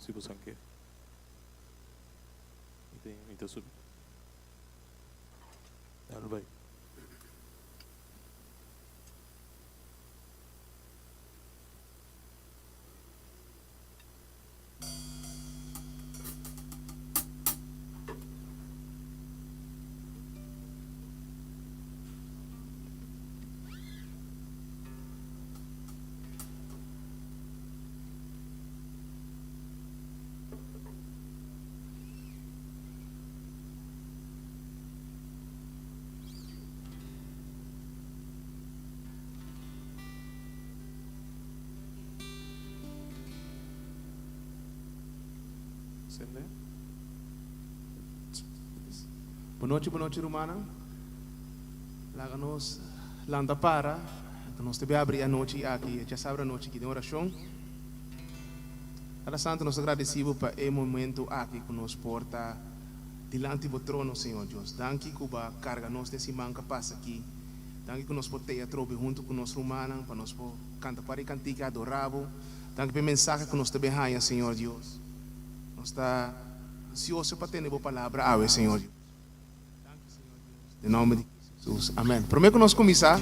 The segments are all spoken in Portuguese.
se você quer. Então subir. Não vai. Boa noite, Romana. Láganos landa para. Então nós devemos abrir a noite aqui, já sabe a noite aqui de oração. Cada santo nós agradecemos para esse momento aqui que nos porta diante do trono, Senhor Deus. Danke Cuba carga nós desse manca passa aqui. Danke que nós podemos trobe junto com nós Romana, para nós cantar para cantica adorável. Danke pela mensagem que nós também ganha, Senhor Deus. Nós está ansioso para ter a boa palavra, ave, Senhor Deus. Em nome de Jesus. Amém. Prometo que nós começar.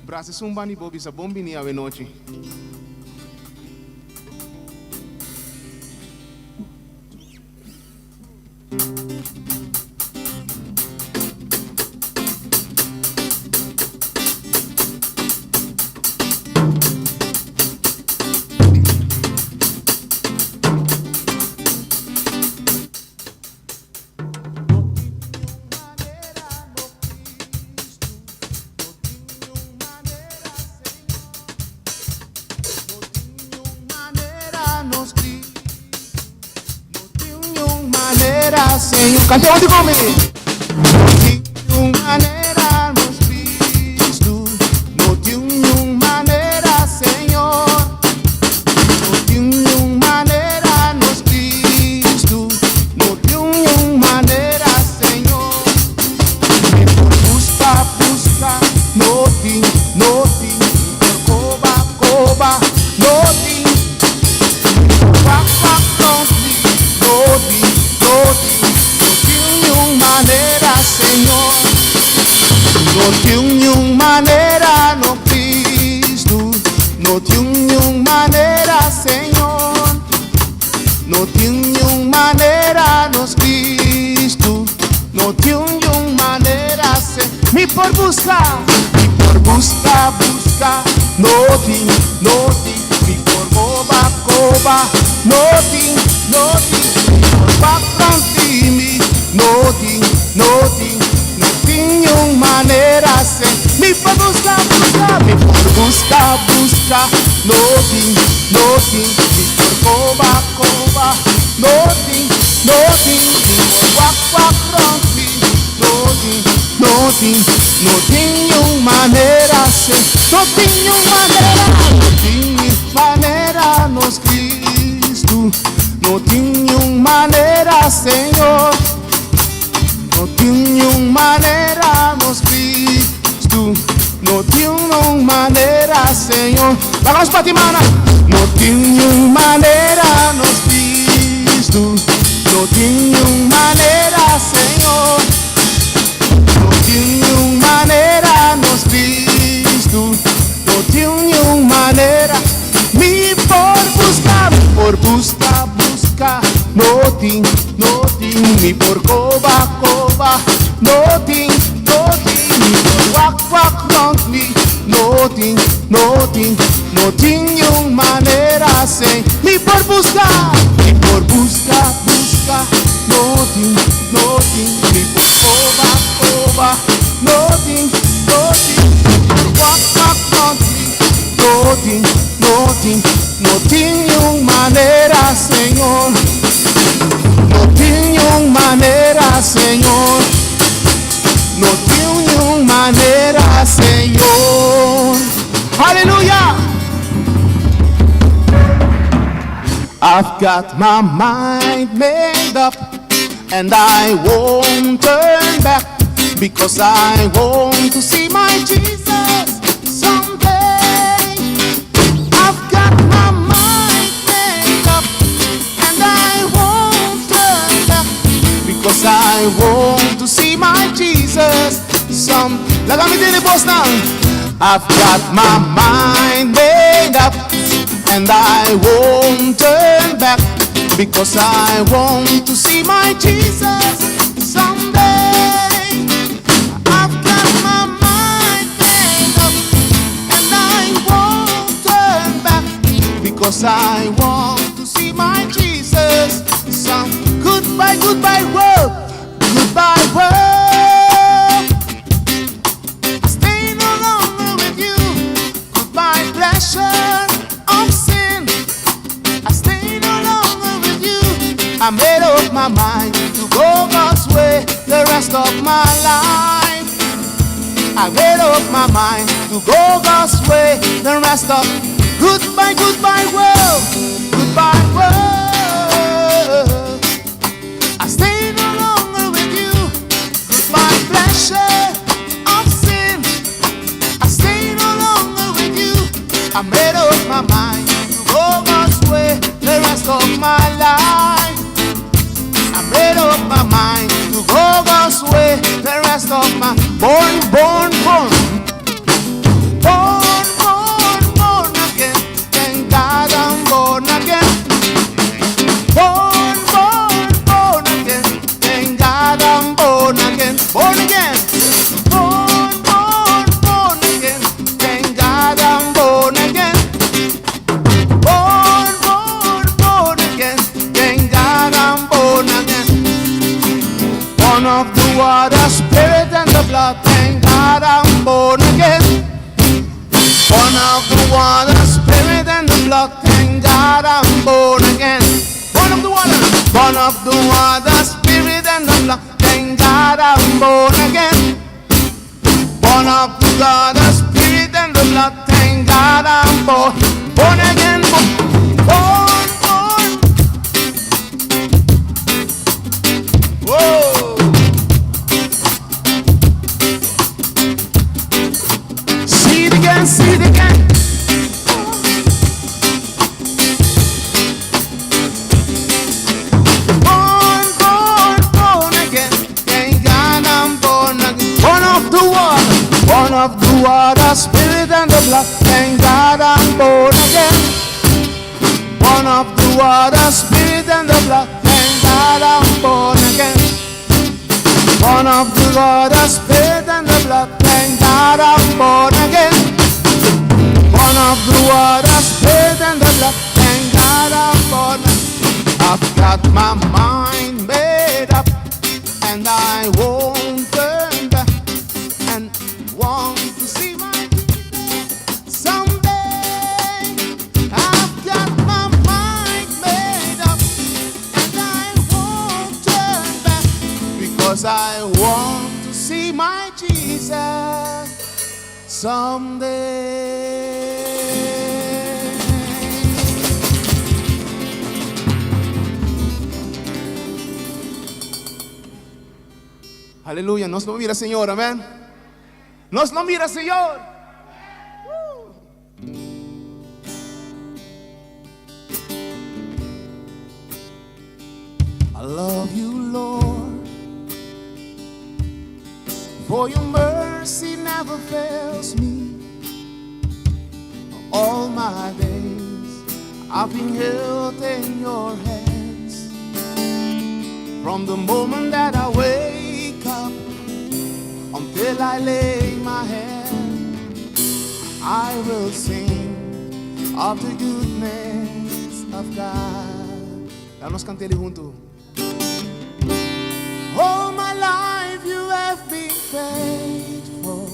Braços um bani bobi sa bombini ave noite. Senhor, cante onde comigo. De maneira nos Cristo, de maneira, Senhor. De maneira nos Cristo, de maneira, Senhor. E por busca, note, por coba, note, maneira, Senhor, de maneira no Cristo, de maneira, Senhor, de maneira nos Cristo, de maneira, Senhor. Me por buscar, note, me por coba, note, por frontime. Nothing, maneira sem me por buscar, nothing, me por coba, nothing, me por front me, nothing, maneira sem, maneira nos Cristo, nothing, maneira, Senhor. De maneira nos Cristo, de maneira, Senhor. Vamos para ti, mana. De maneira nos Cristo, de maneira, Senhor. De maneira nos Cristo, de maneira. Me por buscar, nothing, me por coba, nothing, me por walk round me, nothing, maneira sem me por buscar, nothing, me por coba, nothing, walk round me, nothing, maneira, Senhor. Maneira, Senhor, de maneira, Senhor. Aleluia! I've got my mind made up, and I won't turn back, because I want to see my Jesus someday. I've got my mind made up, and I Let me tell you boss now. I've got my mind made up, and I won't turn back, because I want to see my Jesus someday. I've got my mind made up, and I won't turn back, because I want to see my Jesus someday. Goodbye, goodbye world, goodbye world. Stay no longer with you. Goodbye pleasure of sin. I stay no longer with you. I made up my mind to go God's way the rest of my life. I made up my mind to go God's way the rest of. Goodbye, goodbye world, goodbye world. I stay no longer with you. Goodbye pleasure of sin. I stay no longer with you. I made up my mind to go God's way the rest of my life. I made up my mind to go God's way the rest of my. Born, born, born. Born, born, born again. Thank God I'm born again. Born, born, born again. Thank God I'm born again. Born again. Born, born, born again. Thank God I'm born again. Born, born, born again. Thank God I'm born again. Born of the water, spirit and the blood. Thank God I'm born again. Born of the water, spirit and the blood. Thank God I'm born again. Born of the water, born of the water, spirit and the blood. Thank God I'm born again. Born of the water, spirit and the blood. Thank God I'm born again. Born, born. Whoa. See it again, see it again. Born, born, born again. Thank God I'm born again. Born of the water, born of the water, spirit and the blood. Thank God I'm born again. Born of the water, spirit and the blood. Thank God I'm born again. Born of the water, spirit and the blood. Thank God I'm born again. Born of the water, spirit and the blood. Thank God I'm born again. I've got my mind made up, and I won't turn back, and want to see my Jesus someday. I've got my mind made up, and I won't turn back, because I want to see my Jesus someday. Aleluya, nos lo mira Señor, amén. Nos lo mira Señor. I love you, Lord, for your mercy never fails me. All my days I've been held in your hands. From the moment that I wake up until I lay my head, I will sing of the goodness of God. Vamos cantarle junto. All my life you have been faithful.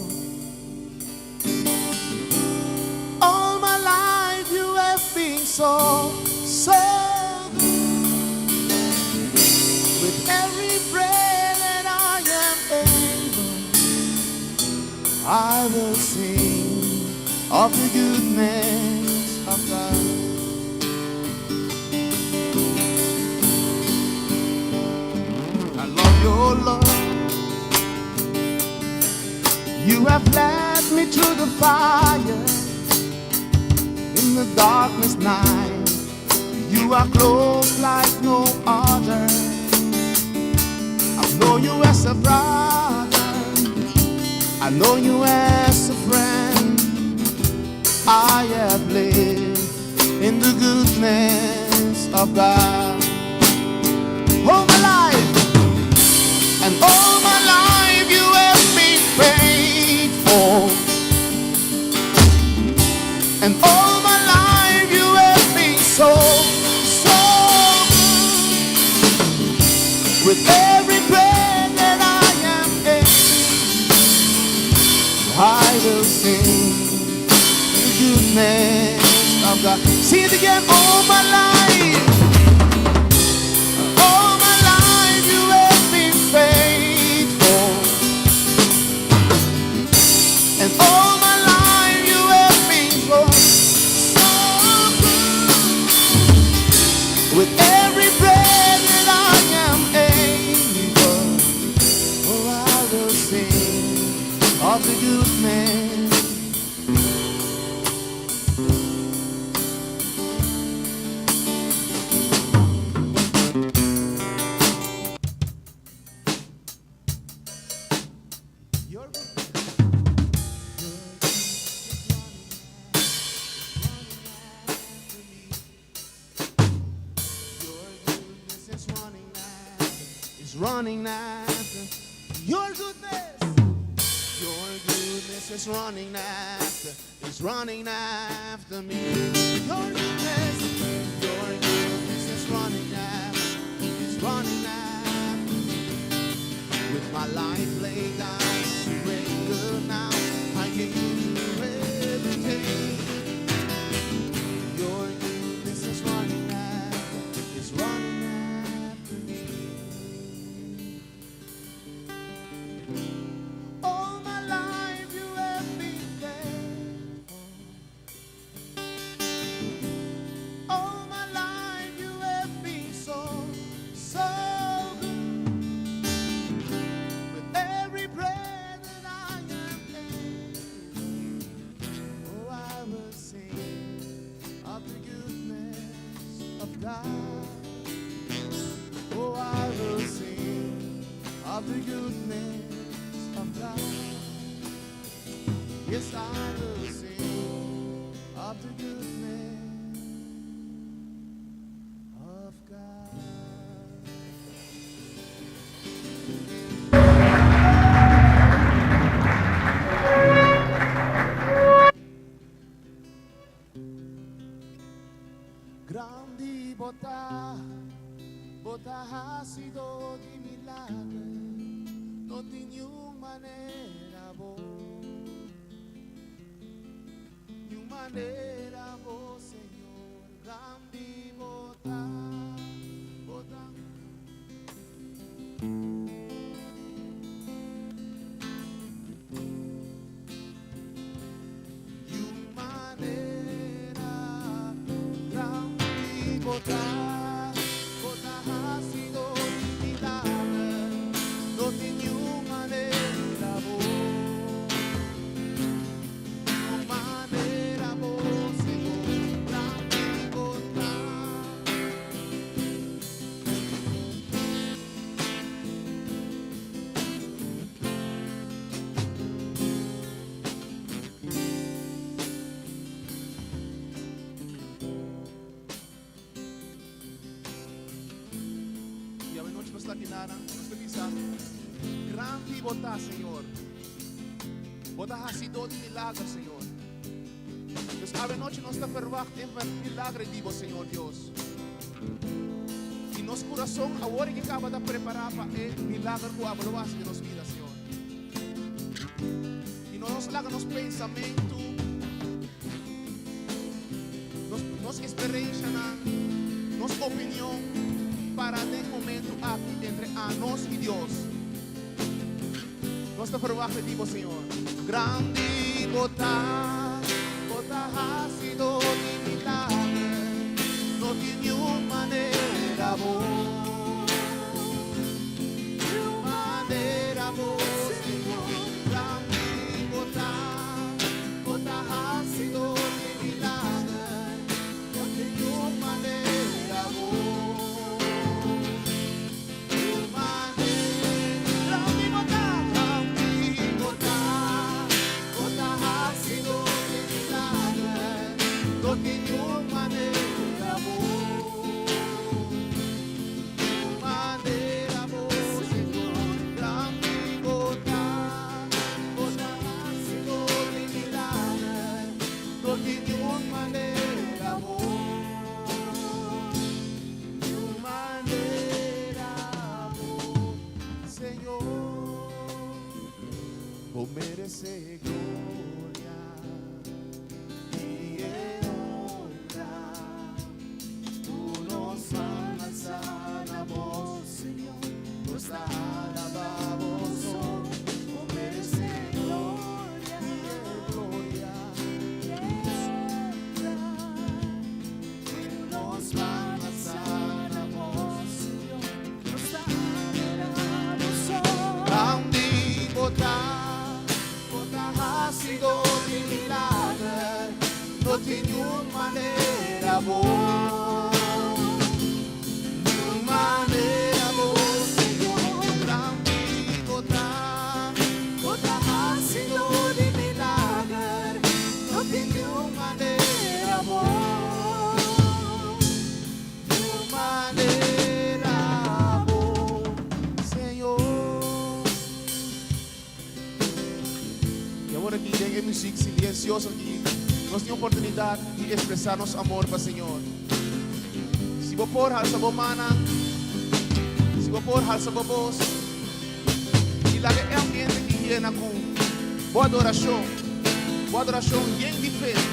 All my life you have been so, so good. With every breath that I am able, I will sing of the goodness of God. I love your love. You have led me through the fire, in the darkness night. You are close like no other. I know you as a brother. I I know you as a friend. I have lived in the goodness of God all my life, and all my life you have been faithful, and all my life you have been so good. With every breath that I am able, I will sing the goodness of God. Sing it again. All my life, all my life you have been faithful, and all my life you have been so good. With every breath that I am able, oh, I will sing of the goodness. Running after your goodness. Your goodness is running after, it's running after me. Your goodness is running after, it's running after me. With my life laid down, surrender now, I give you everything. Your goodness is running after, it's running after me. All my life you have been faithful. All my life you have been so good. With every breath that I am able, oh, I will sing of the goodness of God. Oh, I will sing of the goodness of God. Yes, I will sing of the goodness of God. Grandi bota ha sido di milagro. No tiene manera vos, ni manera vos, Señor, grande bota. Ni manera grande bota ha sido mi milagro. No tiene manera vos, Señor, grande bota. Y a ver, noche nos la quinara, nos avisa. Grande bota, Señor. Bota ha sido de milagro, Señor. Dus a noite nós está verwacht em milagre divo, Senhor Deus. E nosso coração agora que acaba de preparar para o milagre que avaloas de nossa vida, Senhor. E nós laga nosso pensamento, nossa esperança, nossa opinião para o momento aqui entre a nós e Deus. Nós está verwacht divo, Senhor. Grande bota ha sido de milagre, no tiene manera vos, Señor. Grande bota ha sido de milagre, no tiene manera vos, grande bota. tiene una manera vos, una manera vos, Señor, grande bota, bota ácido de milagre, no tiene una manera vos, una manera vos, Señor. E agora aqui tem a música silenciosa aqui. Nós temos a oportunidade de expressar nosso amor para o Senhor. Se você pôr halsa bomana, se você pôr halsa bobos, e lá é ambiente que viene com boa adoração bem diferente,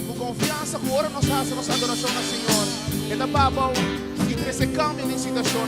com confiança, com hora nós fazemos nossa adoração ao Senhor. É da baba que cresce cambia de situação.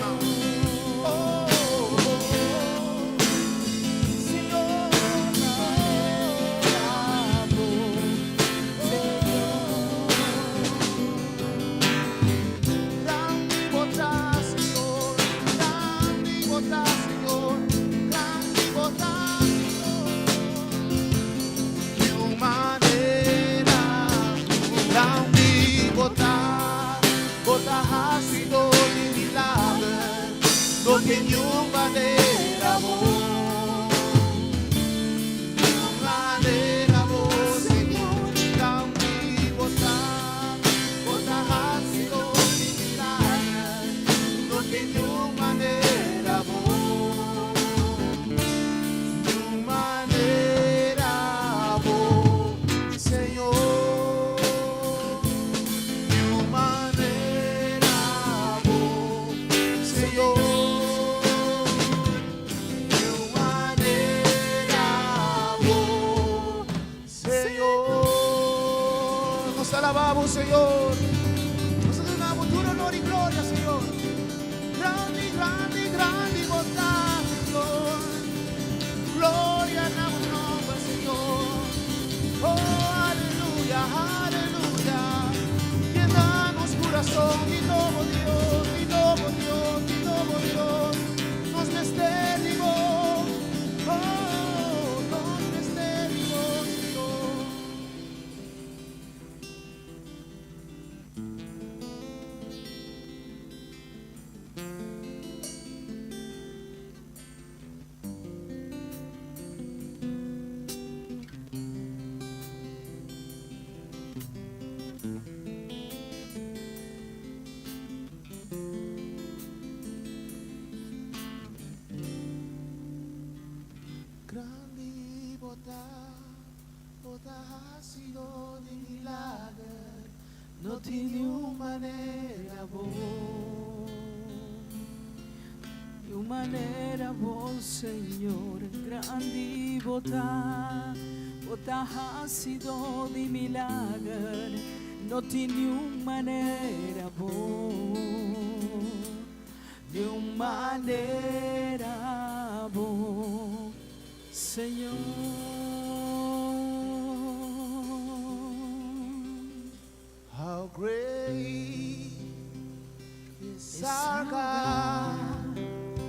No tiene una manera vos, Señor, grande bota, bota ácido de milagre, no tiene una manera vos, Señor, una manera vos, Señor. Nos alabamos, Señor. Nos damos tu honor y gloria, Señor. Grande, grande, grande bondad, Señor. Gloria a tu nombre, Señor. Oh, aleluya, aleluya. Llenanos corazón y nuevo Dios, y nuevo Dios, y nuevo Dios. Nos misterio, oh, nos misterio, Señor. Grande bota, bota ácido de milagre, no tiene una manera vos, una manera vos, Señor, grande bota, bota ácido de milagre, no tiene una manera vos, de una manera vos, Señor. How great is our God.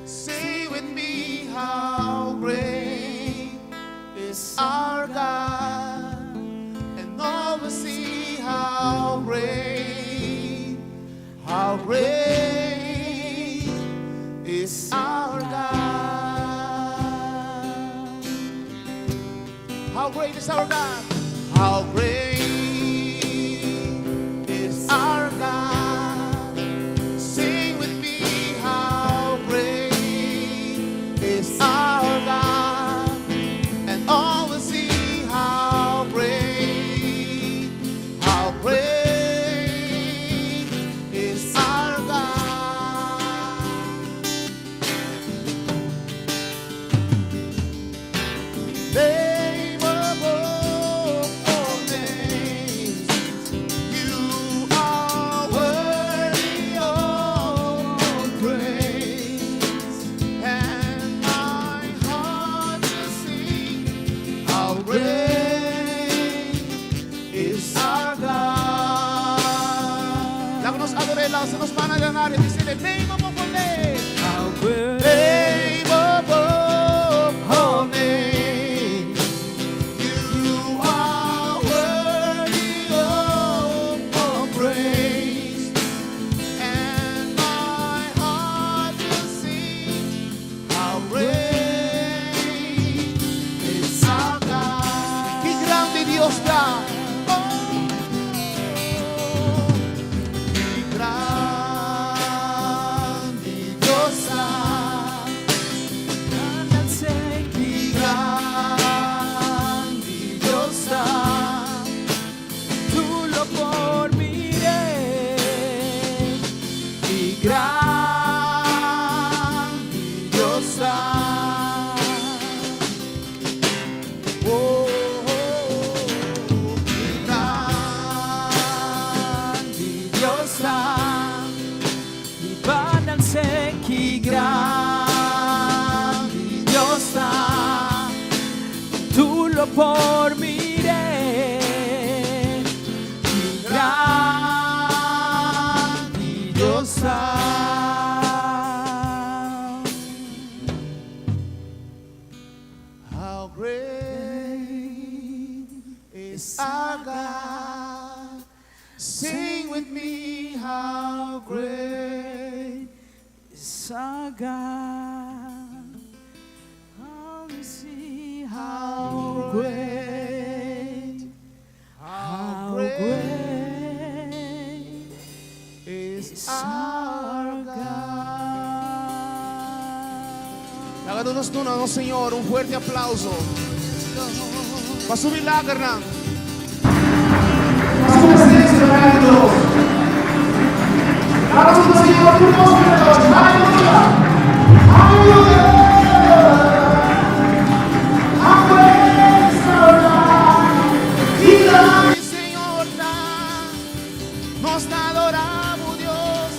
Say with me, how great is our God. And all will see how great is our God. How great is our God? How great is our God? Sing with me, how great is our God? And all will see how great is our God. Name above all names, you are worthy of praise, and my heart will sing, how great is our God. La que nos adore, la se nos van a ganar y dice, the name above all names, How great name above all names, you are worthy por miré tu grandiosa. How great is our God. Sing with me, how great is our God. Come see how great, how great is our God. Háganos no, Señor, un fuerte aplauso para su milagro. Señor, nos adoramos, Dios.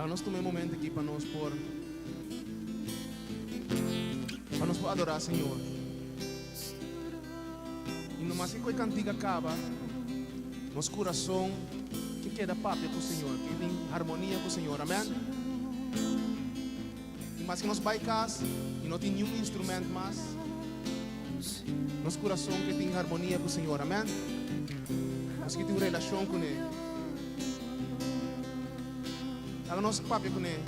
Nós tomemos um momento aqui para nós adorar, Senhor. E no mais que a cantiga acaba, nosso coração que queda pápia com o Senhor, que tem harmonia com o Senhor, amém? E mais que nós baicas e não tem nenhum instrumento mais, nosso coração que tem harmonia com o Senhor, amém? Nós que tem uma relação com Ele. Haga nosso papel com Ele.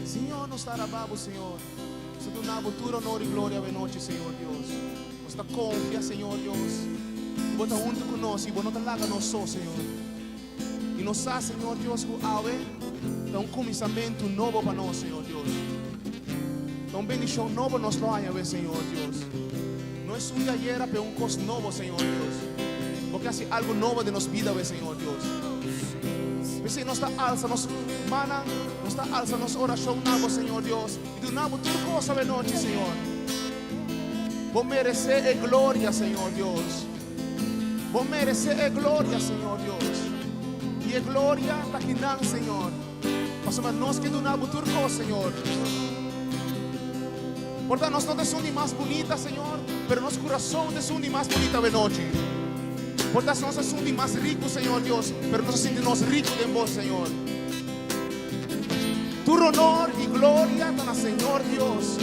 Senhor, nos dará babo, Senhor. Se tu na futuro, honor e glória a noite, Senhor Deus. Nos está confia, Senhor Deus. E bota junto conosco, e bota não larga nós só, Senhor. E nos dá, Senhor Deus, que ave dá começamento novo para nós, Senhor Deus. Dá bendição novo nos traia, Senhor Deus. Não é dia ayer, mas coisa novo, Senhor Deus. Porque hace algo novo de nos vida, Senhor Deus. Você nos está alza, nos mana, nos está alza, nos oração nabo, Senhor Deus. E do nabo tudo coisa de noite, Senhor. Vou merecer a glória, Senhor Deus. Vou merecer a glória, Senhor Deus. E a glória está aqui não, Senhor. Mas nós que do nabo tudo coisa, Senhor. Portanto, nós não somos mais bonita, Senhor, mas nosso coração é mais bonita de noite. Portanto, nós somos mais ricos, Senhor Deus, mas nós sentimos ricos em vós, Senhor. Tu honor e glória estão no Senhor Deus.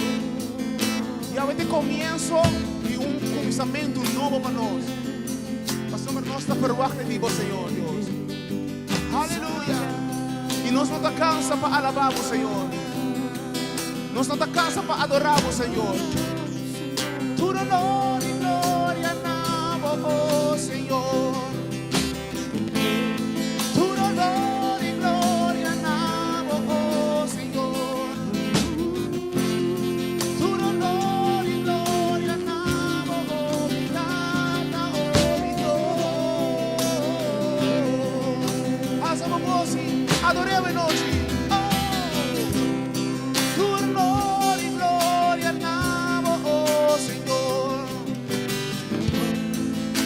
E a ver comienzo e começamento novo para nós. Pastor, nós está perdoado de vós, Senhor Deus. Aleluia. E nós não está cansa para alabar vos, Senhor. Nós não está cansa para adorar vos, Senhor. Tu honor e glória na voz, Senhor. Tu honor e glória na voz, Senhor. Tu honor e glória na voz, nada ouvido. Asa a voz, adoremos em noite.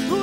Tu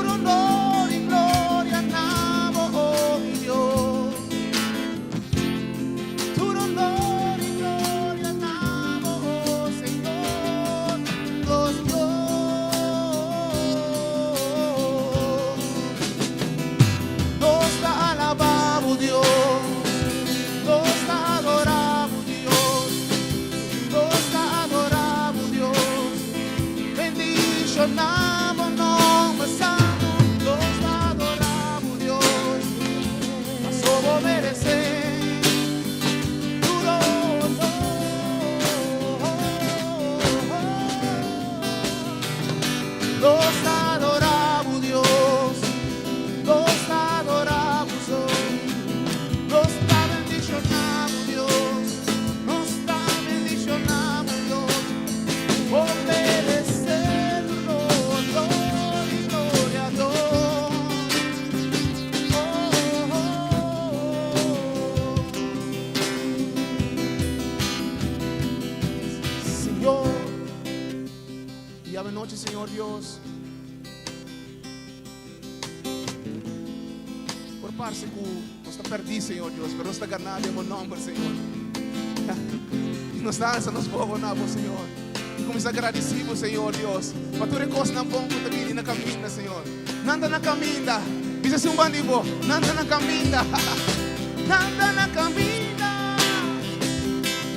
noche, Señor Dios. Por parte que nós está perdido, Senhor Deus, mas nós está ganhando em nome, Senhor. Nós dança, nós vamos na Senhor. E como está agradecido, Senhor Deus, para tudo que não bom que também na caminha, Senhor. Nanda na caminha, diz assim bandido, nanda na caminha, nanda na caminha,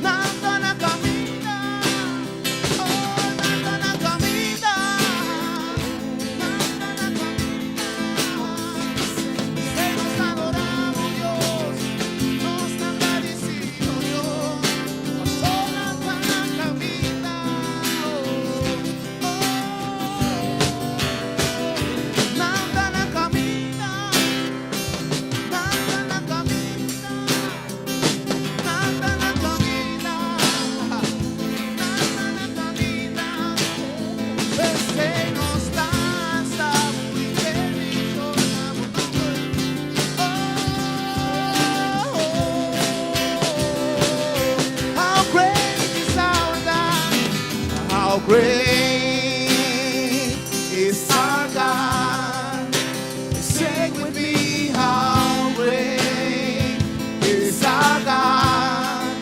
nanda na caminha, oh nanda na caminha, nanda na caminha. Nos adoramos, Dios, nos agradecemos, Dios, pasó la caminha, nanda na caminha, nanda na caminha, nanda na caminha, nanda na caminha. Você nos dança muito feliz, how great is our God? How great is our God? Say with me, how great is our God?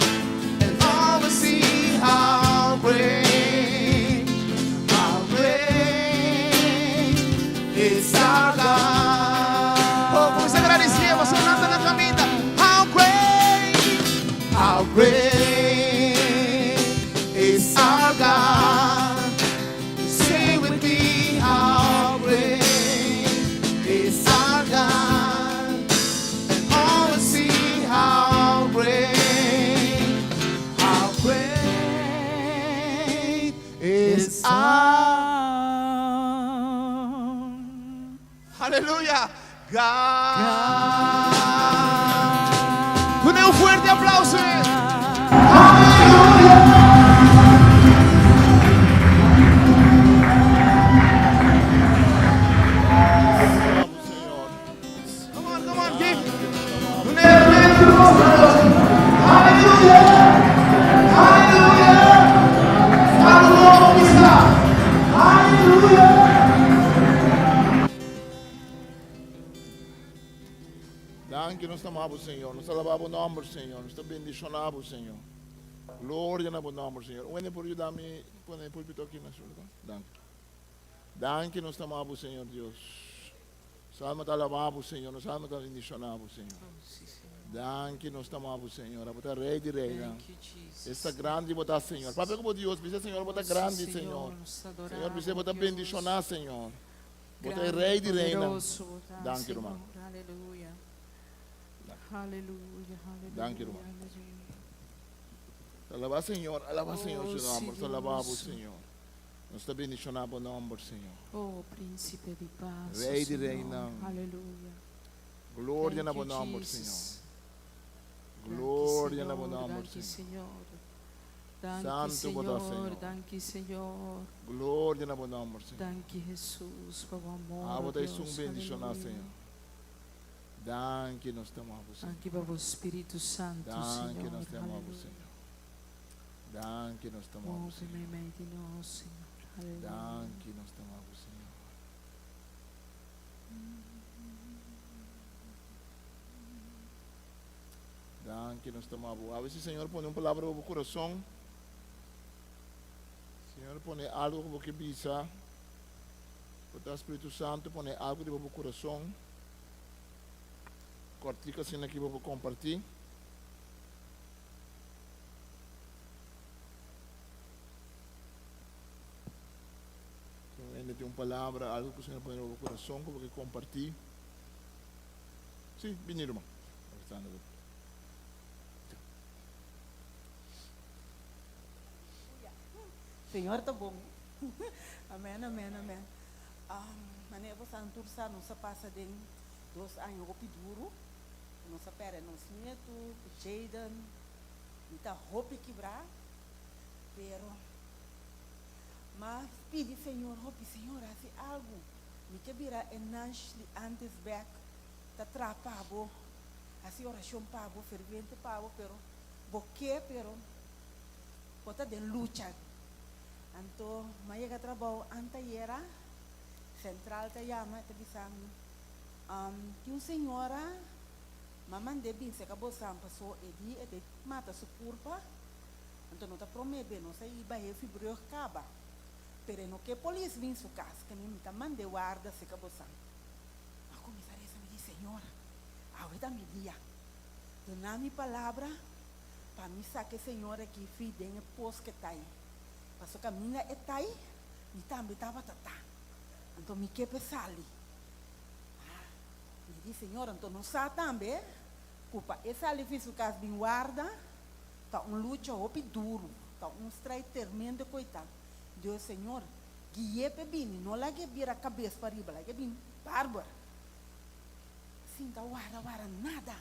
And all will see how great is our God. Oh, como se agradecia, você nada na caminha. How great is our God? Say with me, how great is our God? And all will see how great is our. Aleluya, God. Un fuerte aplauso. Come on, give. Hallelujah. Danke nos amamos, Senhor. Nos alabamos o nome, Senhor. Nos bendicionamos, Senhor. Glória no nome, Senhor. Onde por ajudar-me, põe o púlpito aqui na sua. Danke. Danke nos amamos, Senhor Deus. Salmo te alabamos, Senhor. Nos salmo te bendicionamos, Senhor. Danke nos amamos, Senhor. Bota rei de reina. Esta grande bota, Senhor. Papai como Deus, dice, Senhor, bota grande, Senhor. Senhor, dice, bota bendicionar, Senhor. Bota rei de reina. Danke, irmão. Aleluia. Aleluia. Danke, irmão. Alaba, Senhor, seu nome. Nos alabamos, Senhor. Nos bendicionamos o nome, Senhor. Oh, príncipe de paz. Rei de reina. Aleluia. Glória Thank no you, nome, Jesus. Senhor. Glória no nome, Danke, Senhor. Senhor. Danke, Santo bota, Senhor. Senhor. Danke, Senhor. Glória no nome, Senhor. Danke, Jesus, por amor. Ah, bota isso Deus. bendicionar, Aleluia. Senhor. Danke nos amamos, Senhor. Danke pelo Espírito Santo, Danke Senhor. nos amamos, Aleluia. Senhor. Danke nos amamos, Move Senhor. mente em nós, Senhor. Aleluia. Danke nos amamos, Senhor. Danke nos amamos. A veces, Senhor, põe uma palavra no coração. Senhor, põe algo como que bisa. O Espírito Santo põe algo no coração. Cortica assim aqui para compartilhar. Ainda tem uma palavra, algo que o Senhor põe no coração, como que compartilhar. Sim, vem, irmão. Senhor tá bom. Amém, amém, amém. Mané você antursa nossa passa de 2 anos roupa duro. Nossa pera nosso neto, Jaden, está roupa quebrar. Pero mas pedi Senhor, roupa Senhor, assim algo. Me que vira enanche antes back. Tá trapado. Assim oração pago, fervente pago, pero boque pero bota de lucha. Anto, maya trabaho antayera, central ta llama, te bisami. Que uma senhora, mamãe de bem, se acabou sampa só edi, e mata su curva, então não tá promete, não sei, vai fibrio acaba. Pero no que polícia vem su casa, que me tá mande guarda, se acabou sampa. A comissária me diz, senhora, ahorita me dia, dona minha palavra, para mim saber que senhora que filho de pos que tá aí. Passou que a minha é tá aí, me também estava tatá. Então me que pesali. Me diz, senhora, então não sabe também, culpa, esse ali fez o caso bem guarda, tá luta hopi duro, tá strike tremendo, coitado. Deus, senhor, guie bebini, não lá que vira a cabeça para riba, lá que bem bárbara. Sim, tá guarda, nada.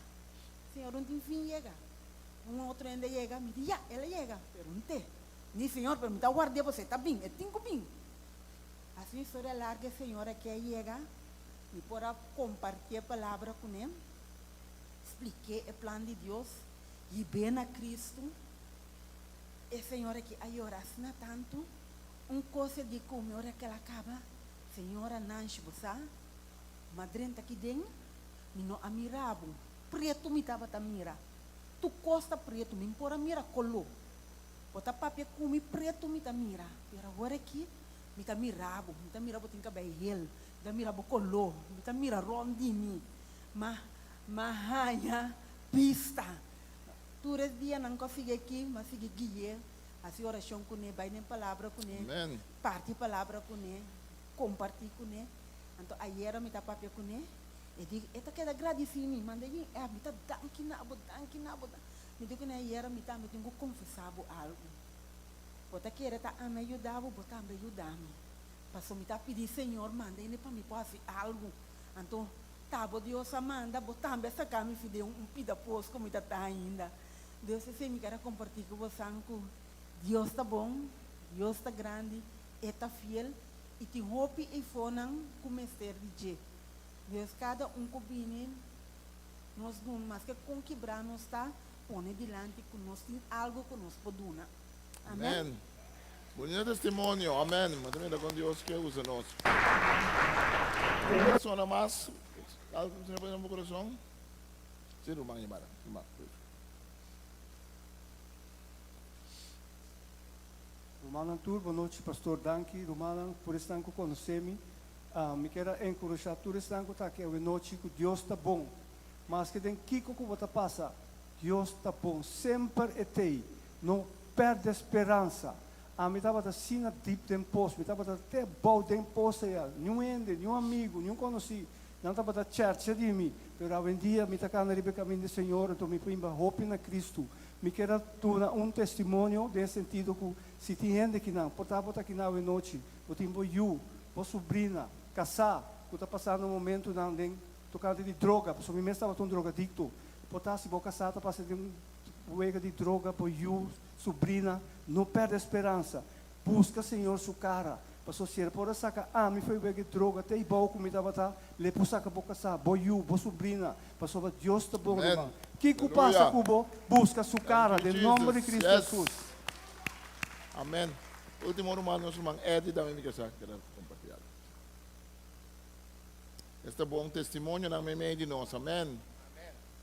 Senhor, não tem fim, chega. Outro ainda chega, me diz, ela chega, perguntei. Ni senhor, pero me está guardando você, tá bem, é cinco bem. Assim, história larga, senhora que chega, me pôr compartilhar a palavra com ele, expliquei o plano de Deus, e bem a Cristo, e senhora que a oração tanto, coisa de como hora que ela acaba, senhora Nancy, você, madrinha aqui dentro, me não amirava, preto me estava a mirar, tu costa preto, me pôr a mirar colou, bota papel come preto me tá mira, pero agora aqui, me tá mirava tem cabelo, me tá mirava colou, me tá mira rondini, mahaya pista, todos os dias não consigo aqui, mas sigue guia, assim oração com ele, vai nem palavra com ele, parte palavra com ele, compartilhar com ele, então ayer me tá papel com ele, e digo, esta queda agradecida, mandei, me tá danke nabo, me digo que ayer me tá, me tenho que confessar algo, bota que era tá me ajudava, bota me ajudar-me, passou me tá pedir, Senhor, manda ele para me fazer algo, então tabo Deus manda, bota me sacar me fideu pida pos como tá ainda, Deus se me quer compartilhar com você, Deus está bom, Deus está grande, está fiel, e te hope e fonan começar de Deus cada cubine, nós não mais que com quebrar nós está, põe delante que nós tem algo que nós podemos. Amém. Bonito testemunho, amém. Mas também com Deus que usa nós. Pessoa mais, algo que você põe no coração? Sim, Romão e Mara. Romanan Tur, boa noite, pastor Danki. Romanan, por estar conhecendo-me, me quero encorajar por estar tá aqui hoje noite que Deus está bom. Mas que tem que você passa, Deus está bom, sempre é tei. Não perde esperança. Me estava assim deep den post, me estava até bom den post aí, nenhum ende, nenhum amigo, nenhum conhecido, não estava da church de mim. Mas hoje em dia me está canando o caminho do Senhor, então me põe hope na Cristo. Me quero dar testemunho nesse sentido que se tem gente que não, portanto aqui na noite, eu tenho eu, minha sobrinha, casar, que está passando um momento não tem tocando de droga, porque minha mãe estava tão drogadicto, portanto se vou casar, está passando um wega de droga, por eu, sobrinha, não perde a esperança, busca Senhor sua cara, para ser por sacar, me foi wega de droga, até e bom como estava tá, le por sacar vou casar, vou eu, vou sobrinha, para sobre Deus está bom, irmão. Que passa cubo, busca sua cara, em nome de Cristo Jesus. Amém. Último irmão, nosso irmão Eddie também me quer compartilhar. Este bom testemunho na meio de nós, amém.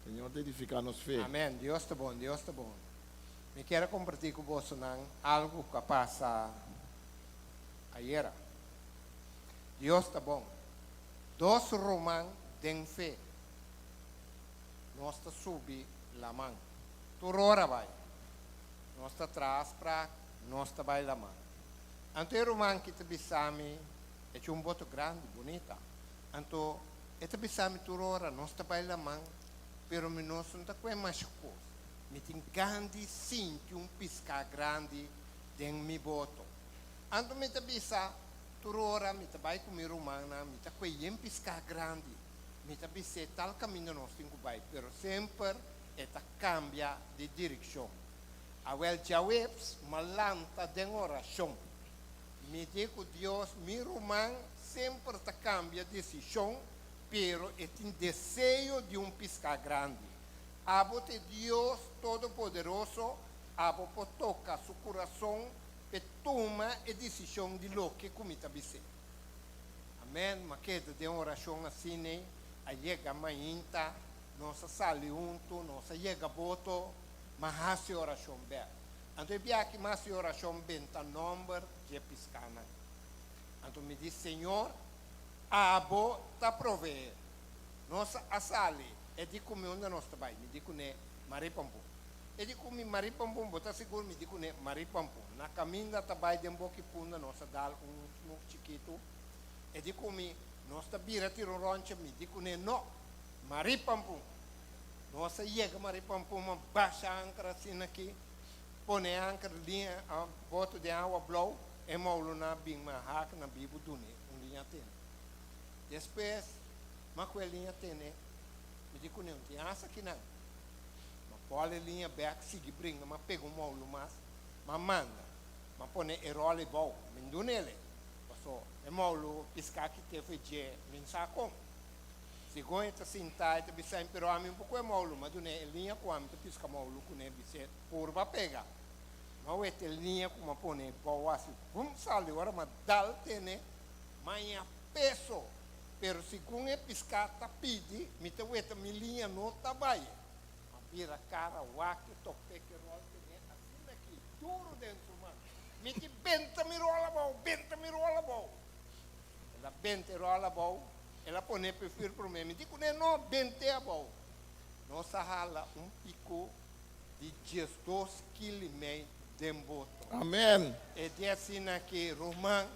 Senhor, te edificar nos fé. Amém. Deus está bom, Deus está bom. Me quero compartilhar com você algo que passa ayer. Deus está bom. Dois romãs de fé. Nós está subir a mão. Tu ora vai. Nós está atrás para nós está vai a mão. Então o romã que te bisame é um boto grande, bonita. Então esse bisame tu ora, nós está vai a mão. Pero nós não está com mais coisa. Me tem grande sim um pisca grande de mi boto. Então me te bisa tu ora, me te vai com mi romana, me te com pisca grande. Me também se tal caminho nós temos que vai, pero sempre esta cambia de direção. A wel jawebs malanta de oração. Me digo Deus, meu irmão sempre ta cambia de decisão, pero tem desejo de pisca grande. Abo de Deus Todo-Poderoso, abo toca seu coração pe toma a decisão de lo que comita bise. Amém? Mas que de uma oração assim, né? A chega mainta, nossa sali junto, nossa chega boto, mas hasi oração bem. Então eu aqui mais oração bem tá número de piscana. Então me diz Senhor, abo tá prover. Nossa asali é de comer onde nós trabalha, me digo né, maripampu. É de comer maripampu, botar seguro me digo né, maripampu. Na caminho da trabalho de boque punda nossa dal um chiquito. É de comer nossa bira tiro roncha me digo né, no, maripampu. Nossa chega maripampu, uma baixa âncora assim aqui. Põe âncora linha, boto de água blow, é maulo na bima hack na bibo dune, linha tem. Depois, mas com a linha tem, né? Me digo não, tem asa aqui não. Mas pode a linha back, sigue brinca, mas pega um maulo mas manda, mas põe erole bom, me dune ele. Passou, é maulo piscar que teve de mensacão. Segundo essa sentar, te bisa impero a mim um pouco é maulo, mas dune linha com a mim te pisca maulo com ele bisa curva pega. Mas o ete linha com uma põe boa assim, vamos sair agora, mas dal tem, né? Mas é peso. Pero se com é piscar tá pedi, me te ueta mi linha no tabai. Mas vira cara, waque, tope que rola tem assim aqui, duro dentro mano. Me te benta mi rola bom. Ela benta rola bom, ela põe perfil para mim. Me digo não bente a bom. Nossa hala pico de 12 km de boto. Amém. É de assim aqui, Romão.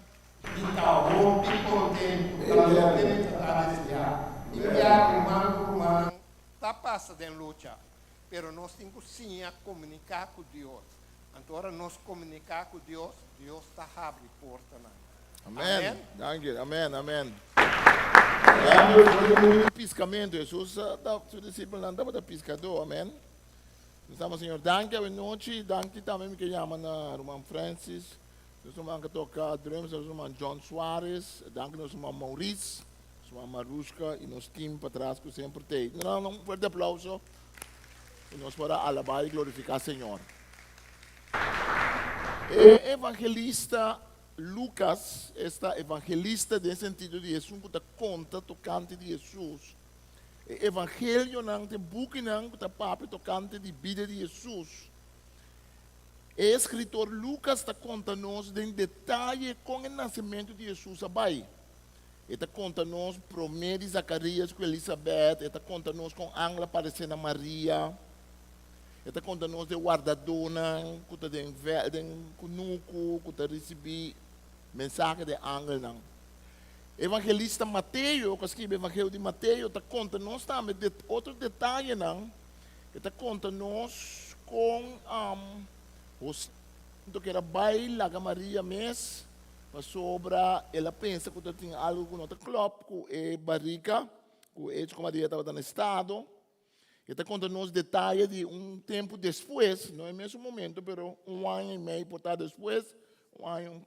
Então, contente, Romano, tá passa de luta, pero nós temos sim a comunicar com Deus. Então, nós comunicar com Deus, Deus está abrindo porta. Amém. Danke. Amém. Piscamento, Jesus, seu discípulo não estava piscador, amém. Estamos, Senhor, danke a noite, danke também que chama na Roman Francis. Nós vamos tocar drums, nós vamos John Soares, danke nós vamos Maurice, nós vamos Marushka e nosso time para trás que sempre tem. Não, um forte aplauso. E nós vamos alabar e glorificar o Senhor. O evangelista Lucas, está evangelista no sentido de Jesus que conta tocante de Jesus. O evangelho não tem book não que papo tocante de vida de Jesus. O escritor Lucas está contando-nos em detalhe com o nascimento de Jesus abai. Ele está contando-nos promessa de Zacarias com Elizabeth, ele está contando-nos com Angela aparecendo a Maria, ele está contando-nos de guardadona, que está de cunuco, que está recebendo mensagem de Angela. Evangelista Mateus, que escreve o Evangelho de Mateus, está contando-nos também de outro detalhe, não? Ele está contando-nos com os que era baila a Maria mes, mas sobra ela pensa que tinha algo com outra club, com a barriga, com a como a Maria estava no estado. Ele está contando-nos detalhes de tempo depois, não é mesmo momento, mas ano e meio por depois, ano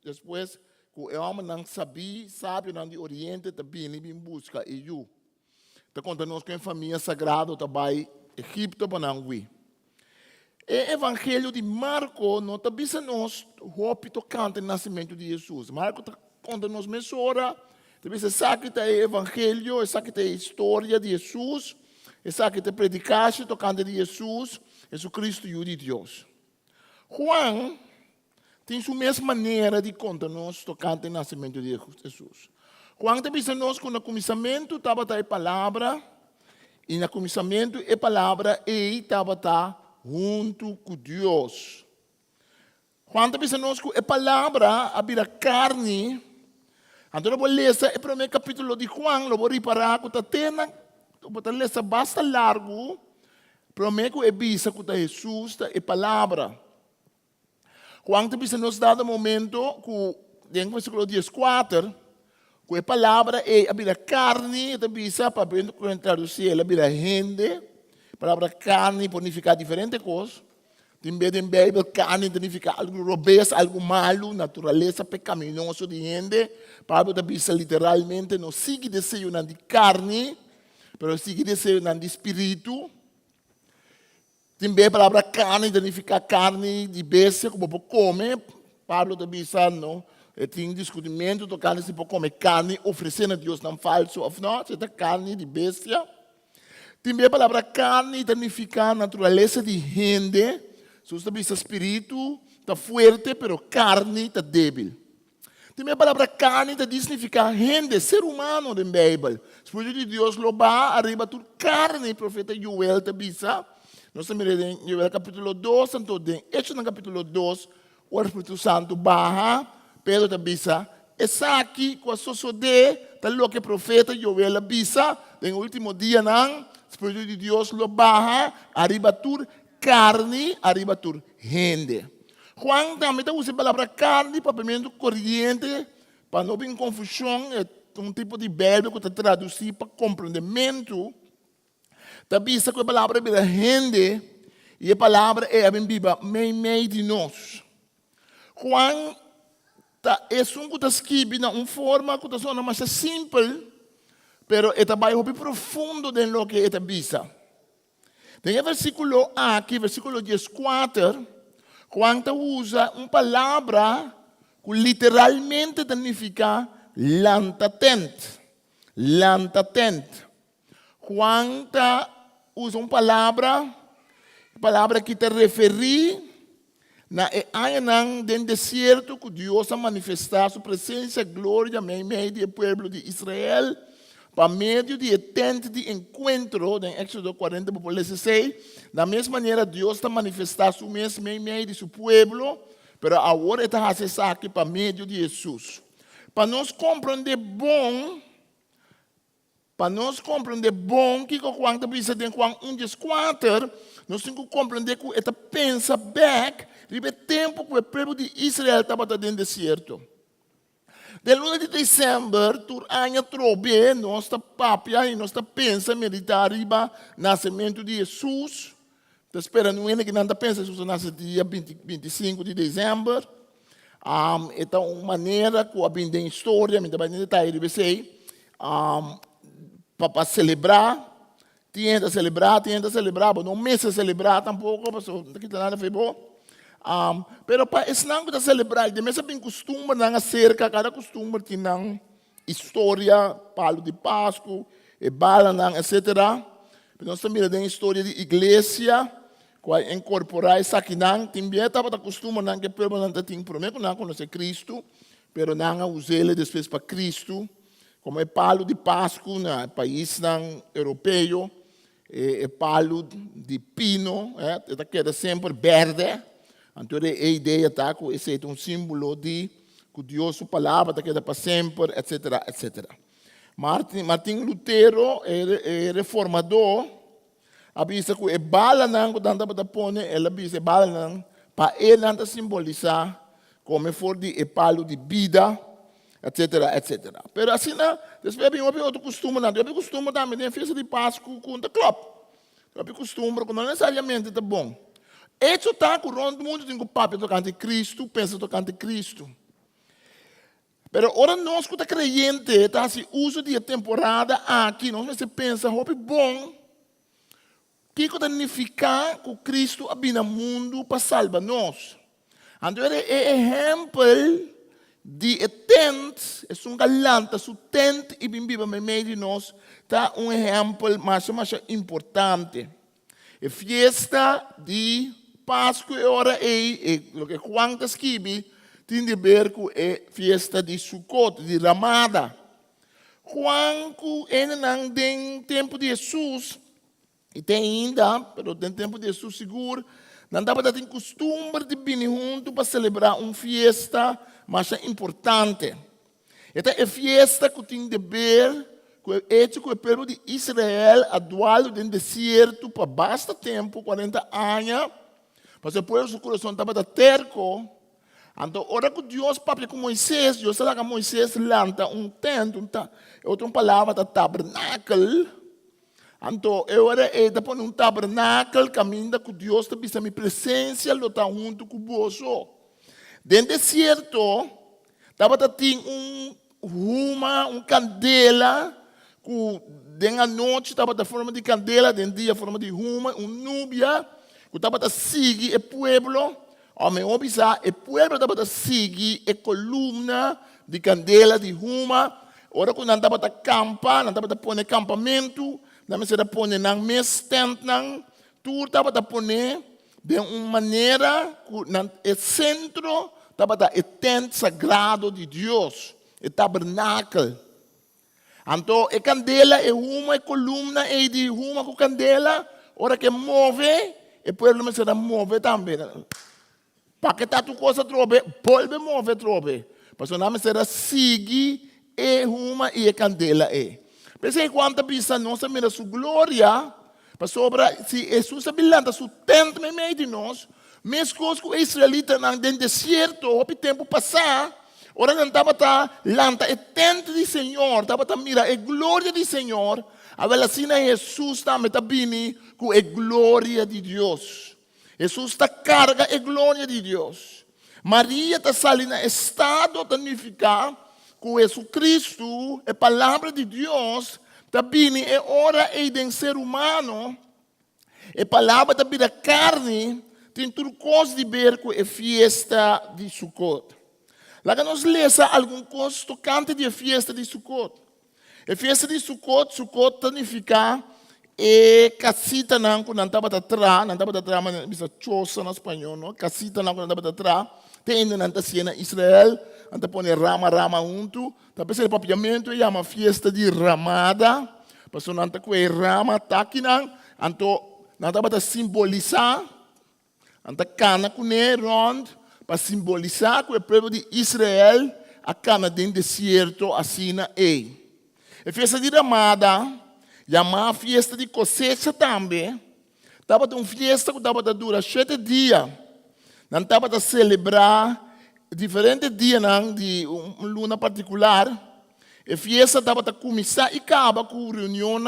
depois, que o homem não sabia, sabe, não de Oriente, também em busca de Jesus. Está contando-nos que a família sagrada também Egipto para não vir. O Evangelho de Marcos não está dizendo-nos o tocante do nascimento de Jesus. Marcos está contando-nos mesura, está dizendo que é o Evangelho, está que é a história de Jesus, está que é a predicação tocante de Jesus, Jesus Cristo e de Deus. Juan tem sua mesma maneira de contar-nos tocante o nascimento de Jesus. Juan está dizendo-nos que no começamento estava a palavra, e no começamento a palavra estava junto com Deus. Juan está dizendo que a palavra abrirá carne. Então, eu vou ler o primeiro capítulo de Juan, eu vou reparar que eu vou ler bastante largo. Primeiro é vista que Jesus é palavra. Juan está dizendo dado momento que, dentro do versículo 14, que a palavra é abrirá carne, está dizendo para traduzir, ela abrirá gente. A palavra carne pode significar diferentes coisas. Também em Bíblia, carne significa algo robusto, algo malo, natureza pecaminosa de gente. A palavra diz literalmente, não sigue desejo de carne, mas sigue desejo de espírito. Também a palavra carne significa carne de bestia, como come. Pablo também sabe, não? Tem discutimento tocando se pode comer carne, oferecendo a Deus não falso ou não, se é carne de bestia. Também a palavra carne significa natureza de gente, se você vê espírito, está forte, mas carne está débil. Também a palavra carne significa gente, ser humano na Bíblia. Espírito de Deus lo va arriba tu carne, profeta Joel também sabe. Nós estamos em Joel capítulo 2, então em Hechos no capítulo 2, o Espírito Santo baja, Pedro também sabe. Essa aqui, com a sociedade, está o que o profeta Joel avisa, no último dia, o Espírito de Deus lo baja, arriba tu carne, arriba tu gente. Juan também usa a palavra carne para pimento corriente, para não haver confusão, é um tipo de verbo que está traduzido para compreendimento. Também está com a palavra para gente, e a palavra é a Bíblia, meio de nós. Juan é um que está escrito de uma forma que está mais simples, mas é também muito profundo em lo que é a Bíblia. Tem o versículo aqui, versículo 14, Juan usa uma palavra que literalmente significa lantatente. Lantatente. Juan usa uma palavra que te refere na área do deserto que Deus a manifestar sua presença, glória, meio do povo de Israel, para meio de tente de encontro, em Éxodo 40, por 16, da mesma maneira Deus está manifestar sua mesma meio de seu povo, mas agora está fazendo aqui para meio de Jesus. Para nós compreender bom, que quando precisa de Juan 1:4, nós temos que compreender que ele pensa back, o tempo que o povo de Israel estava dentro do deserto. De 1 de dezembro, tur ano trobe, nós está papia e nós está pensa meditar riba nascimento de Jesus. Está esperando que não está pensa Jesus nasce dia 25 de dezembro. É uma maneira que a bem história, me dá bem detalhe, para celebrar, tinha de celebrar, não mês celebrar tampouco, porque não tem nada a ver bom. Pero para esse não que celebrar, de mesmo bem costume não acerca, cada costume tem não história, palo de Páscoa, e bala não, etc. Nós também temos história de igreja, que incorporar isso aqui não, também estava costume não que o povo não tem problema, não conhece Cristo, pero não usa ele depois para Cristo, como é palo de Páscoa no país não europeu, é palo de pino, queda sempre verde. Então, a ideia está que esse é um símbolo de que Deus, sua palavra, está queda para sempre, etc., etc. Martin Lutero é reformador, avisa que é bala não que dá para pôr, ele avisa é bala não, para ele não simbolizar como for de palo de vida, etc., etc. Pero assim, depois vem outro costume, não. Eu costume também, tem festa de Páscoa com o club. Eu costume, que não necessariamente está bom. Isso está com o mundo, tem que o papo tocante Cristo, pensa tocante Cristo. Pero ora nós que está crente, está assim, uso de temporada aqui, nós se pensa, hope bom, que significa que Cristo habita no mundo para salvar nós. Então, é exemplo de tent, é um galante, o tent e bem viva meio de nós, está um exemplo mais importante. É festa de Páscoa, ora é o que Juan escreve, tem de ver com a festa de Sukkot, de Ramada. Juan, ainda tem tempo de Jesus, e tem ainda, mas tem tempo de Jesus seguro, não dá para ter costume de vir junto para celebrar uma festa mais importante. Esta é a festa que tem de ver com o hecho que o povo de Israel atual no deserto por bastante tempo, 40 anos, mas depois o seu coração estava terco. Então, ora que Deus papia com Moisés, Deus fala que Moisés lanta tento, outra palavra, tabernáculo. Então, ora está pondo tabernáculo, caminho que Deus está pensando minha presença, ele está junto com você. Dentro do deserto, estava tendo uma candela, que dentro da noite estava da forma de candela, dentro do dia forma de uma núbia, que estava seguindo o povo, Homem, obisa, e pueblo estava seguir a coluna de candela de ruma. Ora, quando estava a campa, não estava a pôr campamento, não estava a pôr na mes tent, tudo estava a pôr de uma maneira, no centro, estava o tent sagrado de Deus, o tabernáculo. Então, a candela é uma coluna e de uma com candela, ora que move, e pueblo me será move também. Para que tá tu coisa trobe, polve move trobe. Mas o nome será sigue e uma e a candela é. Pensei quanta bisa nossa mira sua glória, para sobra se Jesus abilanta su tento me meio de nós, mesmo coisas que os israelitas não den deserto, o tempo passar, ora não estava tá lanta é tento do Senhor, estava tá mira a glória do Senhor, a vela assim Jesus também tá bini com a glória de Deus. Jesus está carga a glória de Deus. Maria está saindo no estado de unificar com Jesus Cristo, a palavra de Deus, também é hora de ser humano, a palavra também da carne, tem tudo coisa de ver com a festa de Sukkot. Lá que nós lemos algum coisa tocante da festa de Sukkot. A festa de Sukkot significa e casita não quando estava atrás, mas bisa chosa no espanhol, não? Casita não quando estava atrás, tem ainda não está na Israel, anda põe rama junto, tá pensando o papiamento é uma festa de ramada, passou não está com rama aqui não, então não estava simbolizar, anda cana com rond para simbolizar que o povo de Israel a cana dentro do deserto assim é. A festa de ramada chamar festa de cosecha também. Estava uma festa que estava dura 7 dias. Não estava a celebrar diferentes dias de uma luna particular. A festa estava a começar e acaba com reunião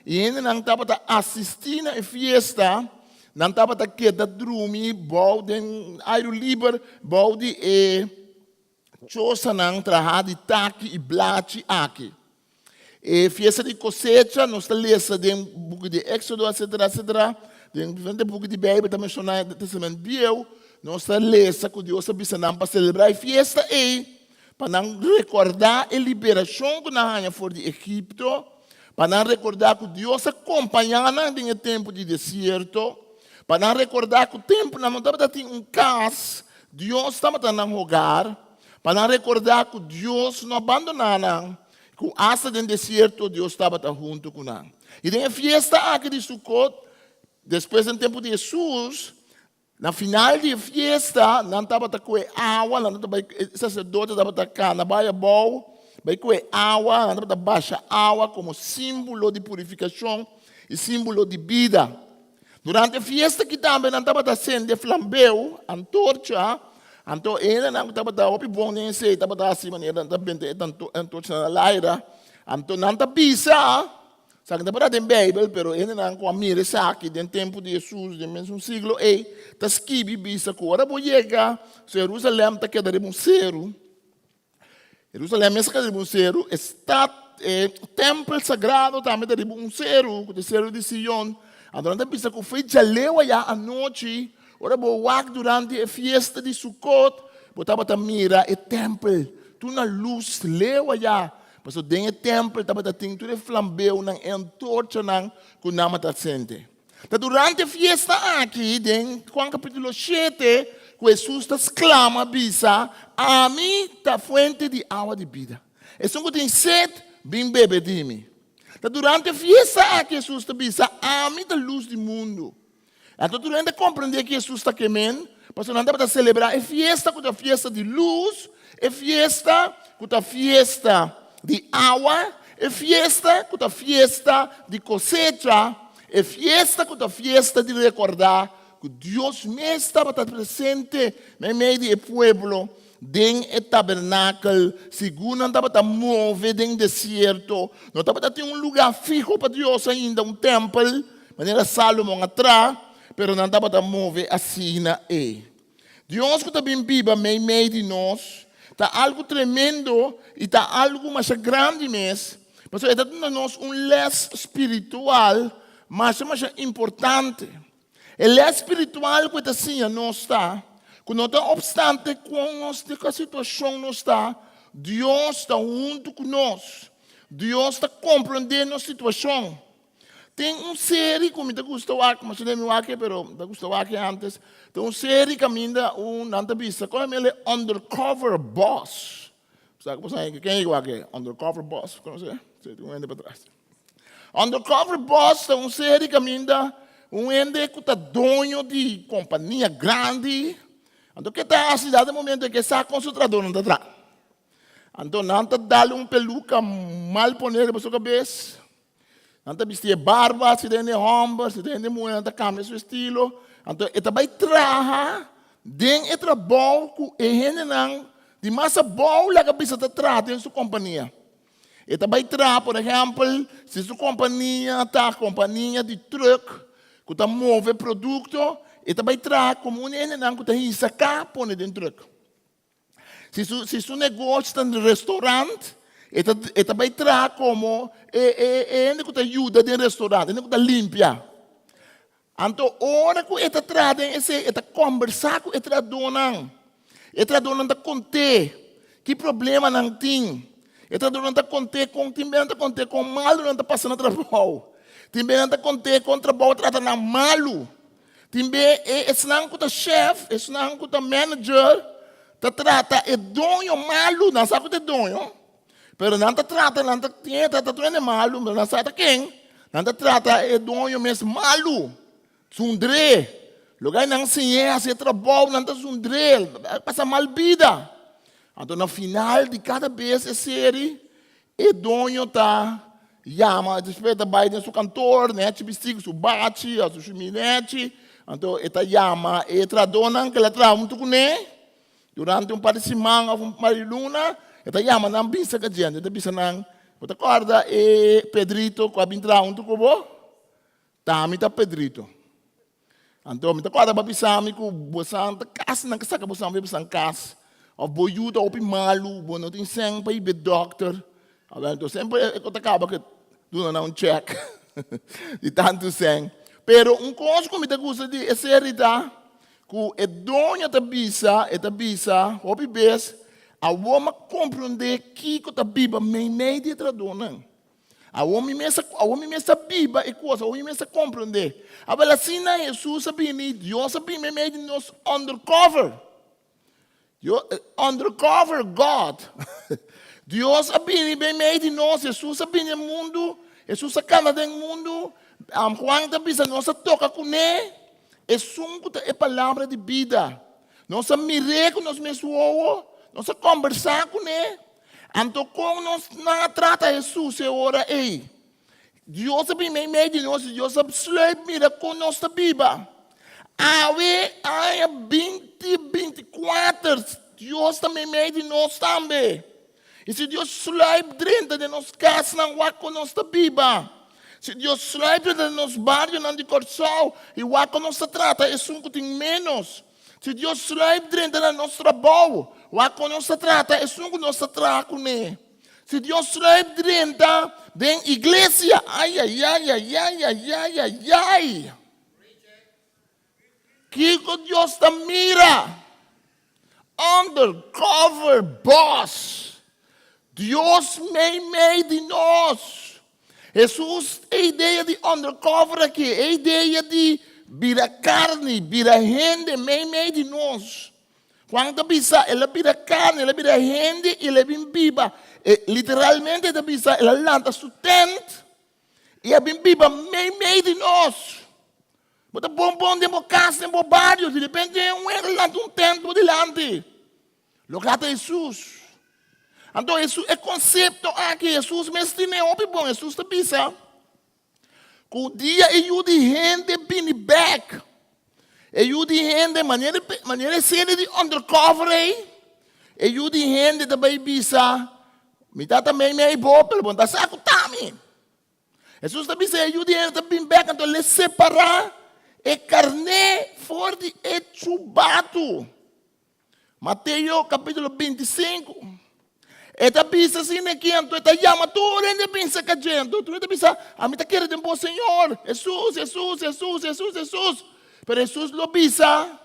e ainda não estava a assistir à festa. Não estava a quedar dormir, balde, aire livre, balde e choça não trabalhar de taque e blate aqui. E festa de cosecha, nós lemos de um pouco de Éxodo, etc., de um pouco de Bíblia, também mencionar do Testamento Bíblico, nós lemos que Deus sabia para celebrar a festa e para não recordar a liberação que nós fora de Egito, para não recordar que Deus acompanhava no tempo de deserto, para não recordar que o tempo não estava tendo casa, Deus estava no lugar, para não recordar que Deus não abandonava. Com asa do deserto, Deus estava junto com nós. E tem a festa aqui de Sukkot, depois do tempo de Jesus, na final da festa, não estava com água, não estava o sacerdote estava na baia boa, vai com água, não estava baixa água como símbolo de purificação e símbolo de vida. Durante a festa que também não estava acendendo flambeu, antorcha. Então, ele não estava dando bom nem sei, estava acima nele, estava na laira. Então, não estava bisa, sabe que estava dentro da Bíblia, mas ele não com a mira aqui, dentro do tempo de Jesus, dentro do século, está esquive bisa, que agora vou chegar, Jerusalém está quedando um cero. Jerusalém está quedando um cero, está o templo sagrado também está um cero, o cero de Sion. Então, não está bisa que foi já leu à noite. Ora, vou durante a festa de Sukkot, botava a mira o templo, tu na luz leu allá, mas dentro do templo estava tendo tudo flambeu na antorcha na com nama tá sente. Então durante a festa aqui, dentro Juan capítulo 7, Jesus exclama bisa, a mim tá fonte de água de vida. É só que tem sede, bem bebe de mim. Então durante a festa aqui, Jesus tá bisa, a mim tá luz do mundo. Então, tu ainda compreender que Jesus está queimando, porque não dá para celebrar a festa com a festa de luz, a festa com a festa de água, a festa com a festa de cosecha, a festa com a festa de recordar que Deus mesmo estava presente no meio do povo, dentro do tabernáculo, segundo não estava mover dentro do deserto, não estava tendo um lugar fixo para Deus ainda, um templo, maneira Salomão atrás, pero não dá para mover assim na Deus que está bem viva meio de nós, está algo tremendo e está algo mais grande mesmo, mas está dando nós les espiritual, mas mais importante. O les espiritual que está assim nós está, Quando não obstante com a situação não está, Deus está junto conosco. Deus está compreendendo a situação. Tem uma série, como eu gostava aqui, mas eu não aqui, mas eu gostava aqui antes. Tem uma série que ainda nanta vista, como ele é Undercover Boss. Sabe quem é aqui? Undercover Boss, conhece? Você tem para trás. Undercover Boss é uma série que ainda ende que está dono de companhia grande. Então, que está a cidade no momento que está concentrador não está atrás. Então, não está dando peluca mal poner para sua cabeça. Não está vestindo barba, se tem ombro, se tem mulher, não está cambia seu estilo. Então, ele vai trabalhar dentro do trabalho que ele não de massa boa que precisa estar tratando em sua companhia. Ele vai trabalhar, por exemplo, se sua companhia está companhia de truck, que está move produto, ele vai trabalhar como ele não está sacar põe dentro do truck. Se seu negócio está no restaurante, ele vai trabalhar como ele que ajuda no restaurante, ele que limpia. Então, hora que ele trata ele conversar com ele dona, ele dona conter que problema não tem. Ele dona conter com também não conter com mal não está passando trabalho. Também não conter com trabalho trata na malo. Também esse não que chefe, esse não que manager, trata é dono malo, não sabe que é dono. Pero não trata, não trata dono malo, mas não sabe quem. Não trata é dono mesmo malo. Sundre, lugar não se é, se trabalho, não está sundre, passa mal vida. Então, no final de cada vez, a série, o dono está, chama, despeita vai no seu cantor, né, te vestiga, seu bate, seu chuminete, então, ele chama, ele tradona, que ele traz muito com ele, durante um par de semana, uma luna, ele chama, não pensa que a gente, ele pensa, não, você acorda, e Pedrito, que vai entrar junto com você, tá, me tá Pedrito. Então, me acorda para pensar que você casa não casa que você vai pensar casa, ou boiuda ou malu, você não tem sangue para ir ver doctor. Então, sempre eu acaba que tu não check de tanto sangue. Pero coisa que me gusta de essa realidade, que é dono da bisa, ou bebês, a homem compreender que a Bíblia me de traduzir. A homem mesmo Bíblia é coisa, a homem mesmo compreender. Agora, assim, Jesus sabia, Deus sabia, me de nós undercover. Undercover God. Deus sabia, me de nós, Jesus sabia no mundo, Jesus sacana do mundo, quando bisa nós toca com ele, é sungo é palavra de vida. Nós miramos com nós mesmos, nós conversar com ele. Então, como nós não trata Jesus, é hora aí. Deus sabe meio de nós, Deus sabe mira com nossa Bíblia. Há 24, Deus também meio de nós também. E se Deus slide dentro de nós casa, não vai com nossa Bíblia. Se Deus slide dentro de nós bairros, não de coração, e vai com nossa trata, é um que tem menos. Se Deus slide dentro de nosso trabalho, vai com nossa trata, é um que nossa trata com ele. Se Deus slide dentro da igreja, ai. Que Deus está mira. Undercover boss. Deus meio de nós. Jesus, a ideia de undercover aqui, a ideia de vira carne, vira gente, meio de nós. Quando bisa, ela vira carne, ela vira gente, ela vem viva. Literalmente, ela bisa, ela lanta sustento, e ela vem viva meio de nós. Bota bom de casa, de barrio, de repente, ela lanta tento delante. Lugar de Jesus. Então, isso é conceito aqui. Jesus mesmo tem bom. Jesus está pensando. Que o dia eu de gente bem back. Eu de gente, maneira séria de undercover aí. Eu de gente também bisa. Me dá também meio boa, pelo bom, dá saco também. Jesus está pensando, eu de gente bem back. Então, ele separar e carne forte e chubado. Mateus capítulo 25. Eta pensa assim aqui, então eta chama tudo, ele pensa que a gente, tu pensa, a mim tá querendo bom Senhor, Jesus. Pero Jesus lo pensa,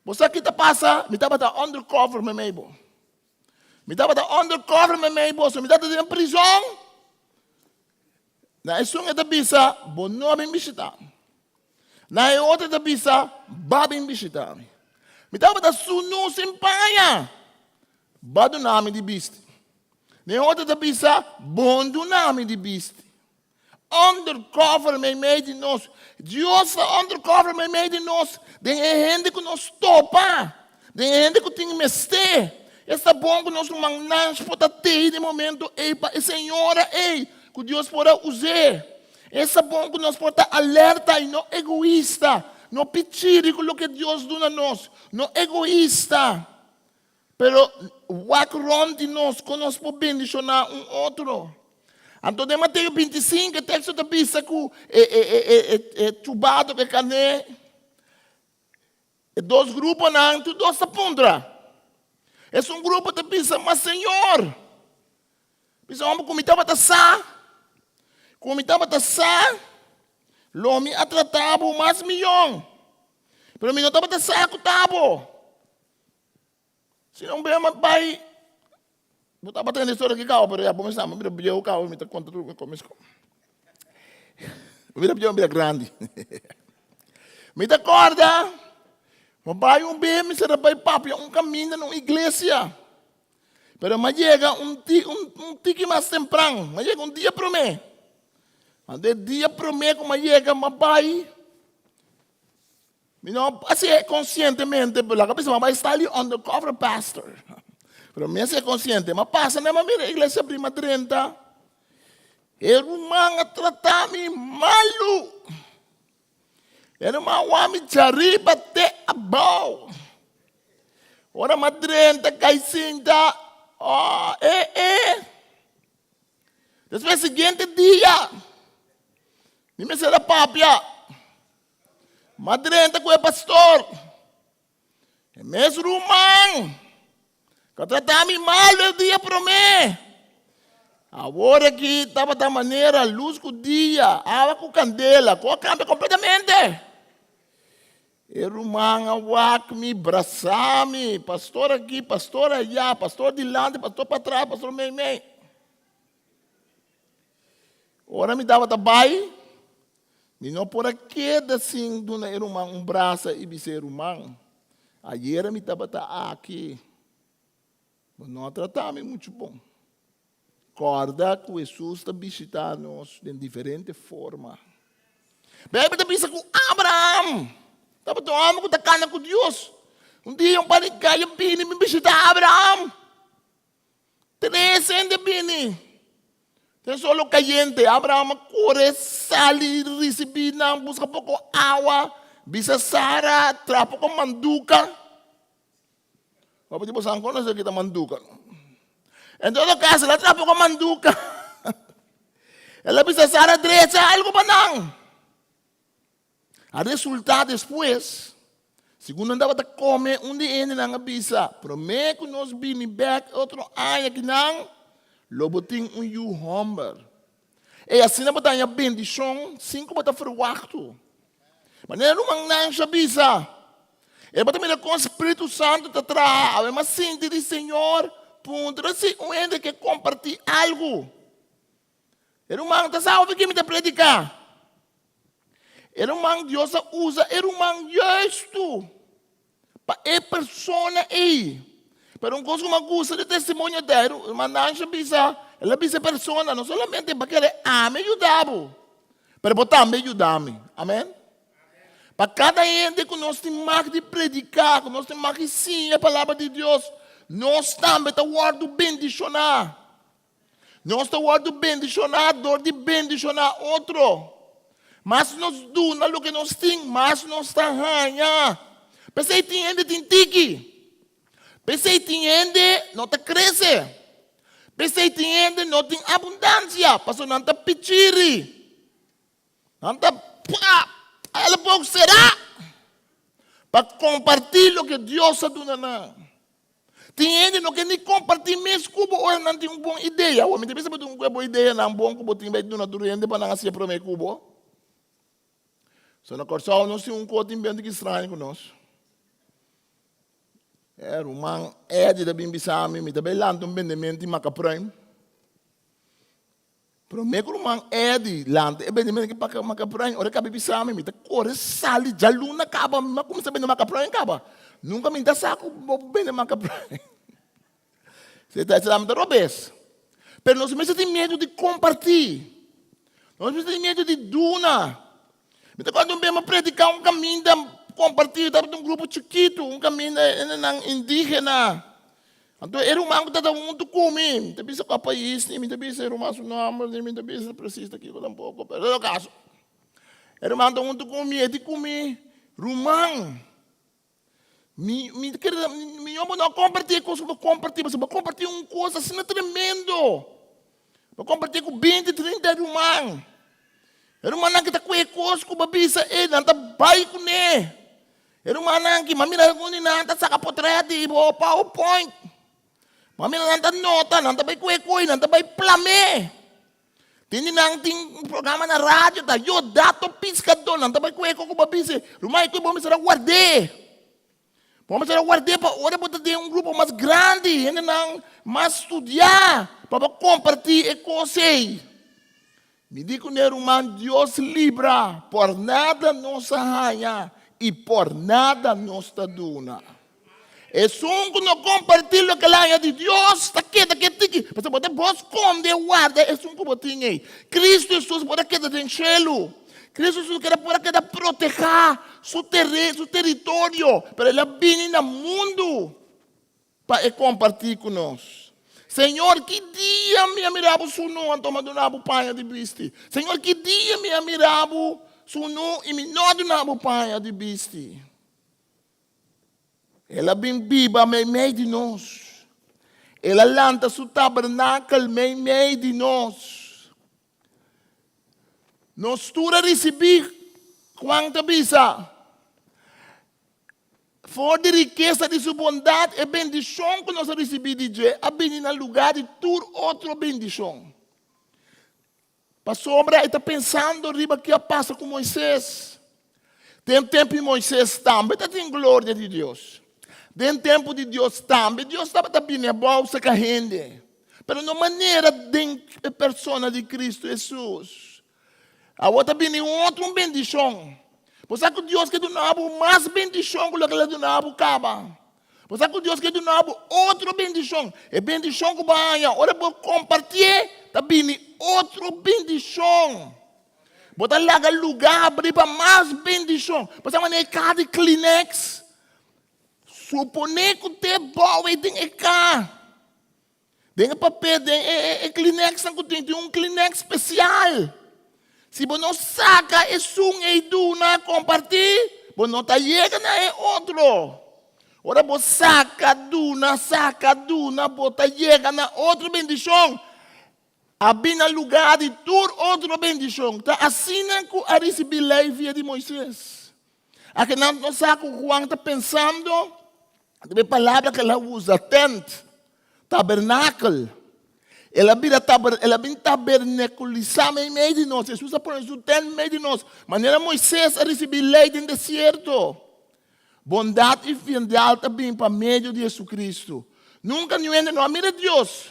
Você kita passa, me estava da undercover me meibo. Me estava da undercover me meibo, so me estava da prisão. Na isunga da bisa, bono me bisita. Na outra da bisa, babin bisita. Me estava da sunu simpanha. Bado nome de biste. Na outra da bisa, bondo nome de biste. Undercover me made nós. Deus undercover me made nós. Den gente que nos topa. Den gente que tem mestre. Essa bom que nós não mandamos para ter de momento. Ei, senhora, ei, que Deus pode usar. Essa bom que nós pode alerta e não egoísta. Não pedir com o que Deus dá a nós. Não egoísta. Pero walk around de nós, que nós podemos bendicionar outro. Então, de Mateus 25, o texto da Bíblia é chubado que cané. Dois grupos não, tu dois apundra. É grupo da Bíblia, mas Senhor, Bíblia, vamos comitar para taçar, Lomi a tratado mais milhão. Pero me não estava taçar com tabo. Se não bem, mas vai. Vou estar batendo a história aqui, pero já começar, mas mira, eu carro, me conta tudo que começo. Mira, mira grande. Me dá corda. Mas vai bem, me será vai papo, caminho na igreja. Pero mas chega tique mais temprano, mas chega dia para mim. Ande dia para mim, como chega, mas vai. Não, assim, conscientemente, pela cabeça, mas vai estar ali undercover pastor. Pero me hace consciente, mas passa na minha igreja prima 30. Era uma tratar-me malo. Era uma homem chariba até a bau. Ora uma 30, cai cinta. Depois seguinte dia, me será papia. Madrenta com o pastor. É mesmo irmão. Que tratava-me mal o dia para mim. Agora que estava da maneira, luz com o dia, água com candela, com a câmera completamente. Irmão, awak me, braçar-me, pastor aqui, pastor allá, pastor de lado, pastor para trás, pastor meio. Ora me dava trabalho. E não por aqui, assim, do irmão, braço e ser irmão. Ayer me estava aqui. Mas não tratava-me muito bom. Corda que Jesus está visitando-nos de diferente forma. Bebe está visitando com Abraham. Estava tomando com a cana com Deus. Dia panicai, bini, me visitar Abraham. 13 anos de bini. Tem solo caliente. Abraham corre, sali, recebi, busca pouco água. Bisa Sara, trapo com manduca. Vamos tipo sangkon na kita manduca. Em todo caso, ela trapo com manduca. Ela bisa Sara direita, algo pa nang. A resultado depois, segundo andava a comer, dia nang bisa. Promete que nós bini back outro ano que nang, loboting you humber. E assim na batalha bendição, 5 bata verwacht. Mas não mang nang siya bisa. E bata mira com o Espírito Santo te traga, mas sim, diz Senhor, ponto, assim, ende que compartilhar algo. Era mang ta sabe que me te predicar. Era mang Deus usa, era mang justo. Para a persona aí. Pero um coisa que me gusta de testemunho dele, mas não siya bisa, ela bisa persona, não solamente para que ele ame ajudar, pero botar me ajudar-me. Amém? Para cada ente que nós temos de predicar, que nós temos que sim a palavra de Deus, nós também estamos de bendicionar. Nós estamos de bendicionar, dor de bendicionar outro. Mas nós damos o que nós temos, mas nós estamos ganhando. Pensei que ente tem tiki. Pensei que ente não está crescendo. Pensei que ente não tem abundância. Passou não está pichiri. Não está ela pouco será para compartilhar o que Deus está dando. Tem gente que nem compartilha mesmo cubo ou não tem uma boa ideia. Ou me pensa que uma boa ideia não bom cubo tem bem na durante para não se prometer cubo. Só na corção nós temos coisa bem estranho com nós. Rumang Edi da bimbisami, mi tabe lantum bendimenti makaprime. Pero me rumang Edi lant, e bendimenti makaprime, ora kabibisami, mi ta kore sali, jaluna kaba, como sabe no makaprime kaba. Nunca me dá saco bem makaprime. Você está dizendo da robes. Pero nós temos medo de compartilhar. Nós temos medo de duna. Então quando vamos predicar caminho compartilhar de grupo chiquito, caminho indígena. Então era mango da muito comer. Te bisa com país, nem te bisa era mais nome, nem te bisa precisa aqui com pouco. Pero no caso, era mango muito comer, de comer rumang. Me amo não compartilhar coisas, vou compartilhar uma coisa assim tremendo. Vou compartilhar com 20, 30 rumang. Era uma que está com coisas com babisa, não está bem com ele. Era uma que mamira com ele não está saca portrait e PowerPoint. Mamira não está nota, não está bem com coisa, não está bem plame. Tem programa na rádio, tá? Eu dato piscador, não está bem com babisa. Rumang que vamos ser guardar. Vamos guardar para ora para ter grupo mais grande, ainda não mais estudar, para compartilhar coisas. Me digo irmão, Deus libra, por nada nos arranha e por nada nos duna. É só que não compartilha que lá é de Deus, está aqui, mas você pode esconder, guarda, é só que você tem. Cristo Jesus pode quedar dentro do céu. Cristo Jesus quer proteger seu território, para ele vir no mundo para compartilhar conosco. Senhor, que dia me amirava o nome, toma do nabo pai de bisti. Senhor, que dia me amirava o nome e me não do nabo pai de bisti. Ela bem viva meio de nós. Ela lanta seu tabernáculo meio de nós. Nós tudo receber quanto bisa. For de riqueza de sua bondade e bendição que nós recebemos de Deus, a bem no lugar de tudo outra bendição. Para sobra, está pensando riba que passa com Moisés. Tem tempo de Moisés também, tem glória de Deus. Tem tempo de Deus também. Deus estava também a bolsa que a gente. Mas na maneira de pessoa de Cristo Jesus. A outra vem outra bendição. Você sabe que Deus quer dar mais bendição do que ele dá acaba. Você sabe que Deus quer dar outra bendição. E bendição que vai ora vou compartilhar, também outra bendição. Botar lá lugar abrir para mais bendição. Você sabe que cada Kleenex supone que tem bom e tem cá. Tem papel, tem Kleenex, tem um Kleenex especial. Se você não saca esse e duna compartilhar, você não está chegando a outro. Ora você saca duna, você está chegando a outra bendição. Abrir no lugar de tudo outra bendição. Está assim que a receber a lei de Moisés. Aqui não sabe o que Juan está pensando. A palavra que ela usa, tent, tabernáculo. Ela vem tabernaculizar em meio de nós. Jesus põe o tent em meio de nós. Maneira Moisés a receber lei no deserto. Bondade e fidelidade também para meio de Jesus Cristo. Nunca não mira Deus.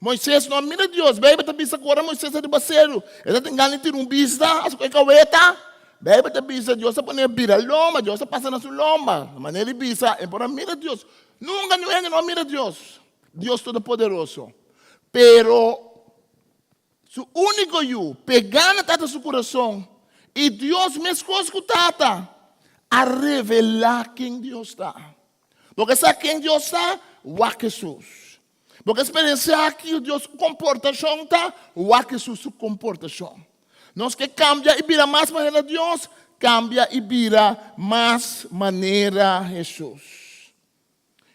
Moisés não mira Deus. Bebe também agora Moisés é de baseiro. Ele tem ganho de ter vista, as coisas caueta. Bebe também Deus a põe bira loma, Deus a passa na sua loma. Maneira de vista, é para mira Deus. Nunca não mira Deus. Deus Todo-Poderoso. Pero su único eu pegando tata seu coração e Deus me escuta a revelar quem Deus está. Porque sabe quem Deus está? O Jesus. Porque experienciar que Deus comportação está, o Jesus su comportação. Nós que cambia e vira mais maneira Deus, cambia e vira mais maneira Jesus.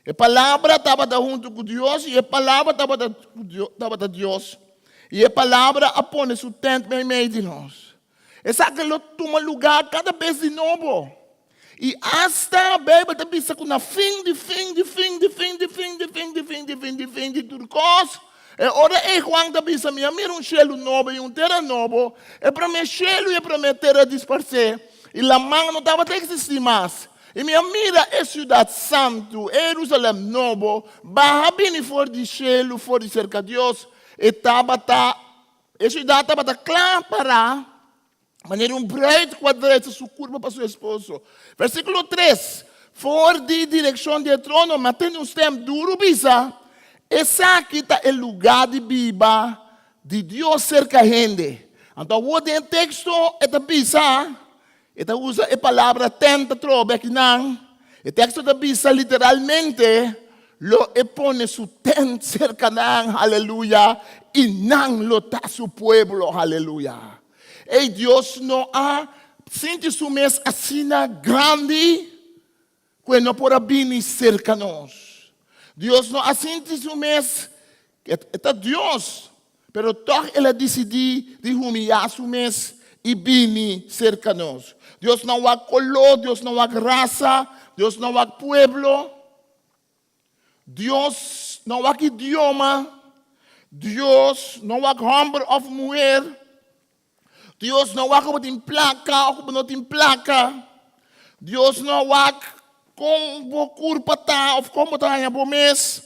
A palavra estava junto com Deus e a palavra estava de Deus. E a palavra apone seu tempo em meio de nós. Essa que ele toma lugar cada vez de novo. E hasta a Bíblia está vista com a fim de tudo coisa. E ora é Juan está vista, mira um cielo novo e terra novo. É para mim cielo e para mim terra dispersar. E a mão não estava a existir mais. E minha mira é Cidade Santo, Jerusalém Novo, barra bem fora de cielo, fora de cerca de Deus, e a cidade estava clara para maneira breito quadrado sua curva para seu esposo. Versículo 3. For de direção de trono, mas tem um tempo duro, bisa. Essa aqui está o lugar de viva de Deus cerca a gente. Então, o texto é bisa. Esta usa a palavra tenta trobe aqui não. O texto da bisa literalmente lo pone su tent cerca não, aleluia, e não lo tá su pueblo, aleluia. E Deus não há sente su mes assina grande que não pode vir cerca nós. Deus não há sente su mes é Deus, pero toch ele decidiu de humilhar su mes e vir cerca nós. Deus não há color, Deus não há raça, Deus não há pueblo, Deus não há idioma, Deus não há homem ou mulher, Deus não há como tem placa ou como não tem placa, Deus não há como curva tá ou como tá em bom mês.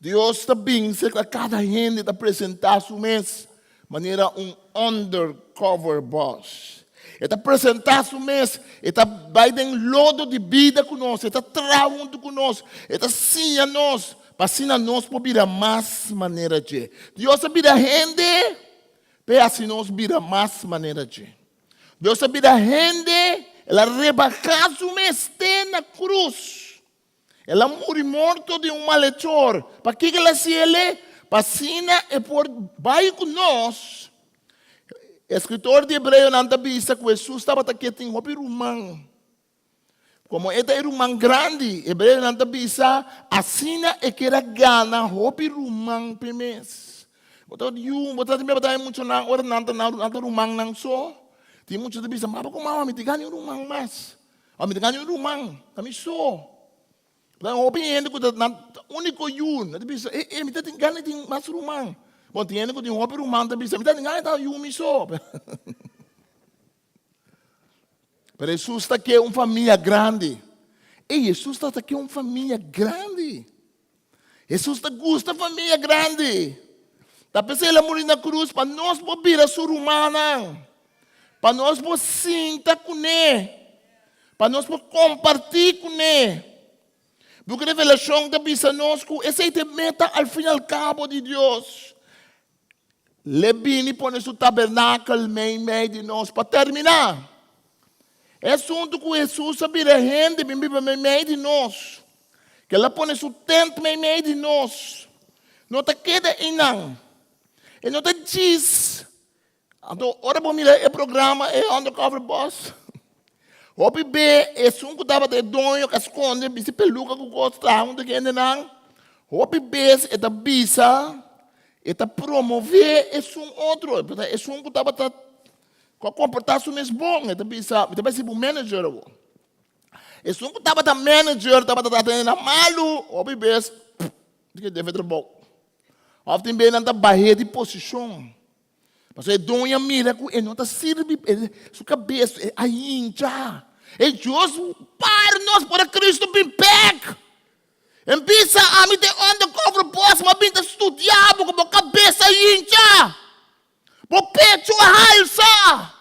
Deus está bem cerca cada gente está apresentar seu mês, maneira undercover boss. Está apresentar seu mês, está vai em lodo de vida conosco, está trabalhando conosco, está sim a nós, para sim a nós por vir mais maneira de. Deus vira gente, para assim nós vira mais maneira de. Deus vira gente, ela rebaixou seu mês na cruz. Ela morto de malhechor. Para que ela se ele? Para sim e por vai conosco. Escritor de Hebreu não bisa que Jesus estava aqui em hopi rumang. Como esta é rumang grande, Hebreu não bisa assina e que era gana hopi rumang pemes. Botado yung, botado me batay muito na ora nanta rumang nang so. Ti muito de bisa, mas como mama me tigani rumang mas. O me tigani rumang, kami so. Então hopi ende ko único yun, na bisa me tigani ting mas rumang. Bom, tinha que ter um ópera humano também. Me dá ninguém tá yumi só. Mas Jesus está aqui uma família grande. E Jesus está aqui uma família grande. Jesus está gosta da família grande. Tá pensando ele morrer na cruz para nós poder a sua humana, para nós poder sentar com ele, para nós poder compartilhar com ele. Porque a revelação da bisa nós que essa é a meta ao fim e ao cabo de Deus. Lebini põe seu tabernáculo meio de nós para terminar. É assunto que Jesus sabia gente meio de nós. Que ela põe seu tente meio de nós. Não está queda em não. E não está diz. Então, ora para mim o programa é Undercover Boss. O PB é assunto que estava de donho que esconde, bisi peluca que gosta, onde que ainda não. O PB é da bisa. Eta promover é outro, é que estava com comportar-se mesmo bom, eta bisa ser um manager. É que estava manager, estava tratando malo, o bebês, que deve ter bom. Often bem na barreira de posição. Mas é donha mira que não está servindo, sua cabeça é ainda. É justo para nós para Cristo bem back. Empieza a me ter undercover boss, mas bem estudar como a cabeça incha. Por pecho a raiza.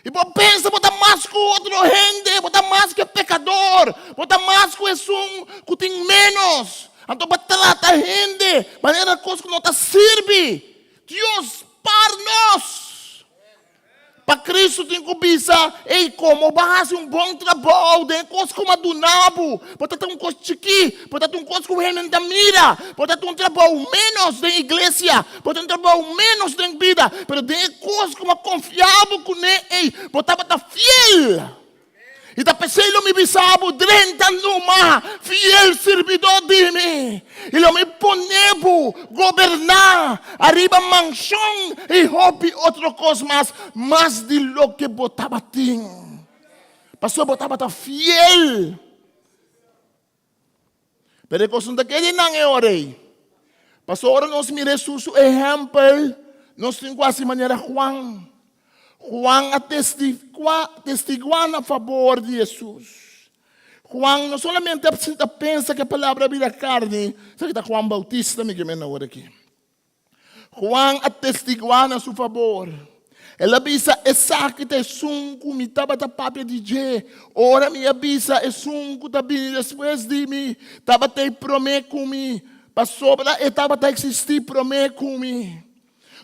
E por pensa, botar mais que outro gente, botar mais que pecador, botar mais que que tem menos. Então, para tratar a gente, maneira coisa que não está serve. Deus para nós. Para Cristo tem que pensar, ei, como base um bom trabalho, tem coisa como a do nabo, pode ter um coisa chiqui, pode ter um coisa como a da mira, pode ter um trabalho menos da igreja, pode ter um trabalho menos da vida, mas tem coisa como confiável com ele, ei, pode estar fiel. E da pensando me bisabo, 30 numa, fiel servidor de mim. Ele me ponebo governar, arriba mansão e hobby outra coisa mais de lo que botava ting. Pastor botava tá fiel. Pero coisa daquele não é orei. Pastor, ora nós mire susu exemplo, nós temos quase maneira Juan atestiguar a favor de Jesus. Juan não solamente pensa que a palavra vira carne, sabe que está Juan Bautista, me queimei na hora aqui. Juan atestigua a seu favor. Ele avisa, exato, é sunco, me estava da papia de Jé. Ora me avisa, é sunco, tá vindo depois de mim. Estava te prometer comigo. Para sobra, estava a existir prometer comigo.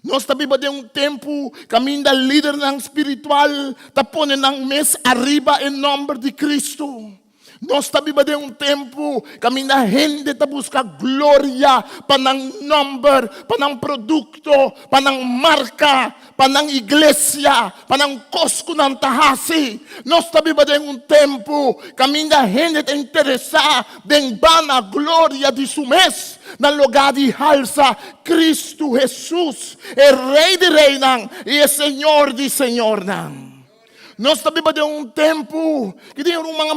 Nós estamos vivendo tempo, caminho da líder espiritual, está pondo na mesa arriba em nome de Cristo. Nós estamos vivendo tempo, caminho da gente está buscando glória para um nome, para um produto, para uma marca, para uma igreja, para um cosco na tahasi. Nós estamos vivendo tempo, caminho da gente está interessada em a glória de seu mês. No lugar de alça, Cristo Jesus é Rei de Reina e é Senhor de Senhor. Nós estamos vivendo tempo que tem uma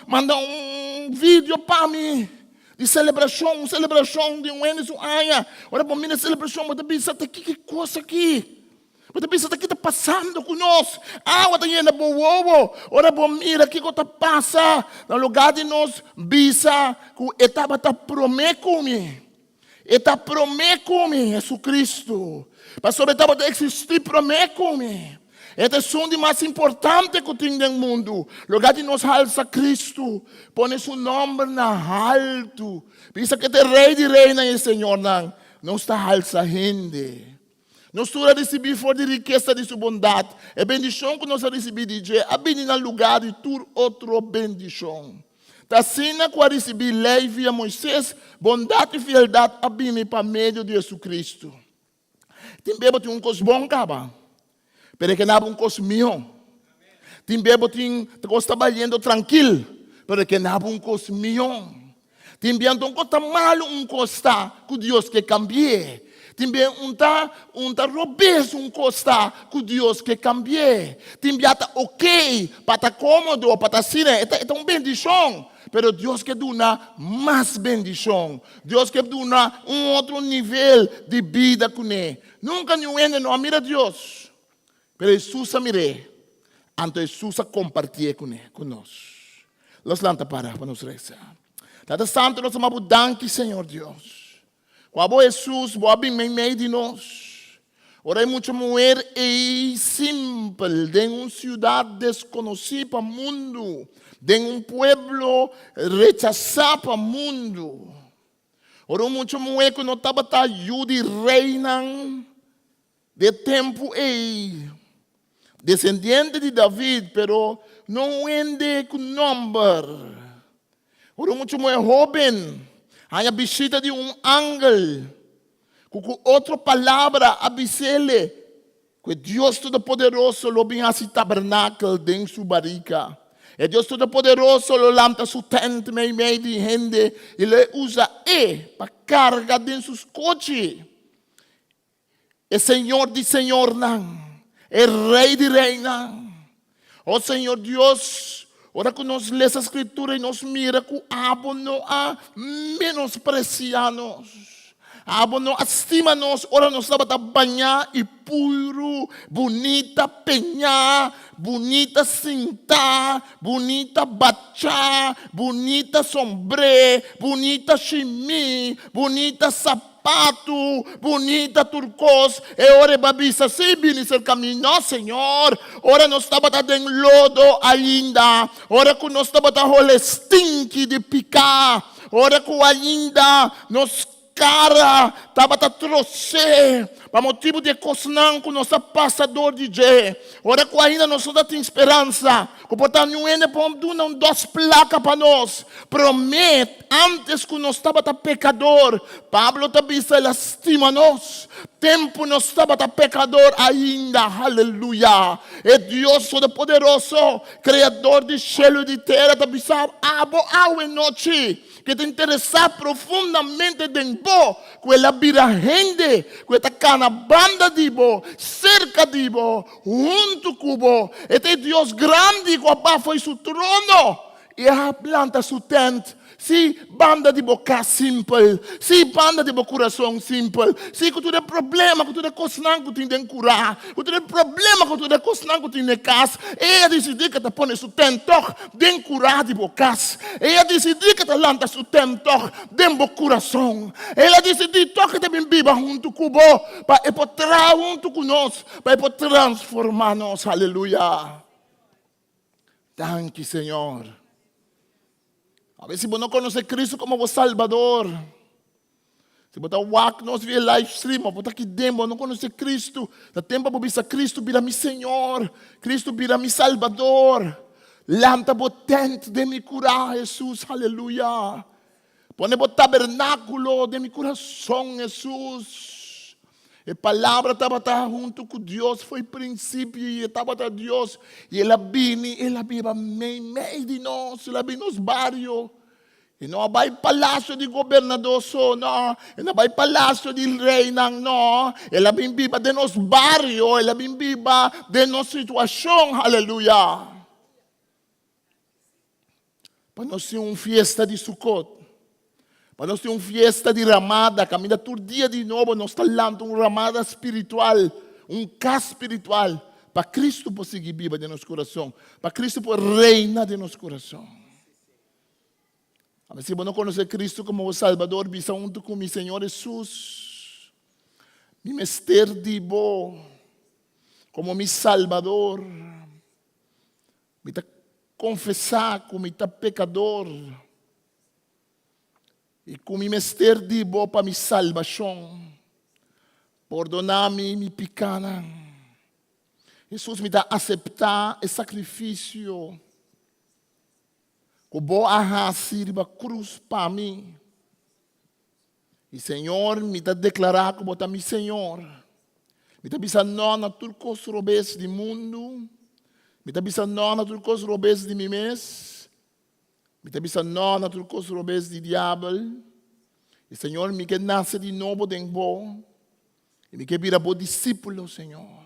manda vídeo para mim de celebração de um ano, ora para mim a celebração, mas pensa que coisa aqui. Você pensa que está passando conosco. Você está boa. Ora, mira que está passando. No lugar de nós, bisa que estava a prometer comigo. Está prometer comigo, Jesus Cristo. Pastor, estava a existir prometer comigo. Esta é a som mais importante que tem no mundo. No lugar de nós alça Cristo, põe seu nome na alto. Pensa que é Rei de Reina e Senhor. Não está alça gente. Nós estamos a receber fora de riqueza de sua bondade. É bendição que nós recebemos de Deus. A bem no lugar de tur outra bendição. Da cena que recebi lei via Moisés, bondade e fidelidade a bem para meio de Jesus Cristo. Tem bebo tem coisa bom, caba. Pero que não coisa mion. Tem bebo tem coisa trabalhando tranquilo. Pero que não coisa mion. Tem bebo coisa malo coisa que Deus quer cambiar. Também robeso costa que Deus quer cambiar. Também está ok, para estar cômodo, para estar assim. É uma bendição. Mas Deus quer dar mais bendição. Deus quer dar outro nível de vida com ele. Nunca ninguém não mira Deus. Mas Jesus mire. Então Jesus compartilha com nós. Los lanta para nos rezar. Tata Santo, nós amamos danke, Senhor Deus. Quando Jesus, boa meio de nós. Ora, é muita mulher e simples, de uma cidade desconhecida para o mundo, de um pueblo rechazado para o mundo. Ora, muita mulher que não estava a ajuda e reina de tempo e descendente de David, pero não ende com nome. Ora, muita mulher jovem. Há a visita de ángel, com outra palavra avisele, que Deus Todo-Poderoso lo vem a esse tabernáculo dentro de sua barriga. E Deus Todo-Poderoso lo lanta su tente meio de gente, e ele usa para carregar dentro dos coches. É Senhor de Senhor, é Rei de Reina. Oh Senhor Deus, ora que nós lemos a Escritura e nos mira que abo não a menospreciar-nos. Abo não estima-nos. Ora nós estamos a banhar e puro, bonita penhar, bonita cinta, bonita bachá, bonita sombre, bonita chimi, bonita sapato, bonita turcos, e ora babisa, se bem ser caminho, Senhor, ora nós estamos a dar lodo ainda, ora que nós estamos a rolar stinky de picar, ora que ainda nos cara estava a trouxer, para motivo de cosnan que nossa passador de Jé, ora que ainda nós só tem esperança, que portanto não é para duas placas para nós, promete, antes que nós estava pecador, Pablo também se lastima nós, tempo nós estava pecador ainda, aleluia, é Deus Todo-Poderoso, Criador de céu e de terra, também sabe, abo e noite, que te interessa profundamente em bo, que ela vira gente, que está cá na banda de bo, cerca de bo, junto com bo, este Deus grande que foi seu trono, e a planta su tent. Si banda di boca simple, si banda di coração simple, si que tu tem problema, que tu tem coisa que tu tem curar, que tu tem problema, que tu tem coisa que tu tem casa, e decidir que tu põe su tent den curar de bocas, e decidir que tu lanta su tent den bo coração, ela decidir que tu bem viva junto com bo, para poder junto conosco, para poder transformar-nos, aleluia. Thank you, Senhor. A veces você não conhece Cristo como o Salvador. Se você walk nos via live stream, você aqui dentro não conhece Cristo. Da tempo para ver Cristo vira meu Senhor, Cristo vira meu Salvador. Lanta potente de me curar, Jesus, aleluia. Põe o tabernáculo de meu coração, Jesus. A palavra estava junto com Deus, foi princípio, e estava Deus, e ela viva meio de nós, ela vive nos barrios. E não vai palácio de governador, não. E não vai palácio de rei, não. Ela vem viva de nos barrios, ela vem viva de nossa situação, aleluia. Para nós ter uma festa de Sukkot. Para nós ter uma festa de ramada, caminha todo dia de novo, nós estamos dando uma ramada espiritual, casa espiritual, para Cristo poder seguir viva de nosso coração, para Cristo poder reinar de nosso coração. Se você não conhece Cristo como o Salvador, visa junto com o Senhor Jesus, me mester de bo, como meu Salvador, me confessar como meu pecador, e com me mester de bo para minha salvação, perdonar-me minha pecana. Jesus me dá aceitar esse sacrifício, que vou sirva cruz para mim. E Senhor, me dá declarar que vou meu Senhor. Me dá bisa não na tudo coisa robês do mundo, me dá bisa não na tudo coisa robês de mim mesmo. Me está pensando não na tudo coisa robês de diabo. E Senhor, me quer nascer de novo dentro bom. E me quer virar bom discípulo, Senhor.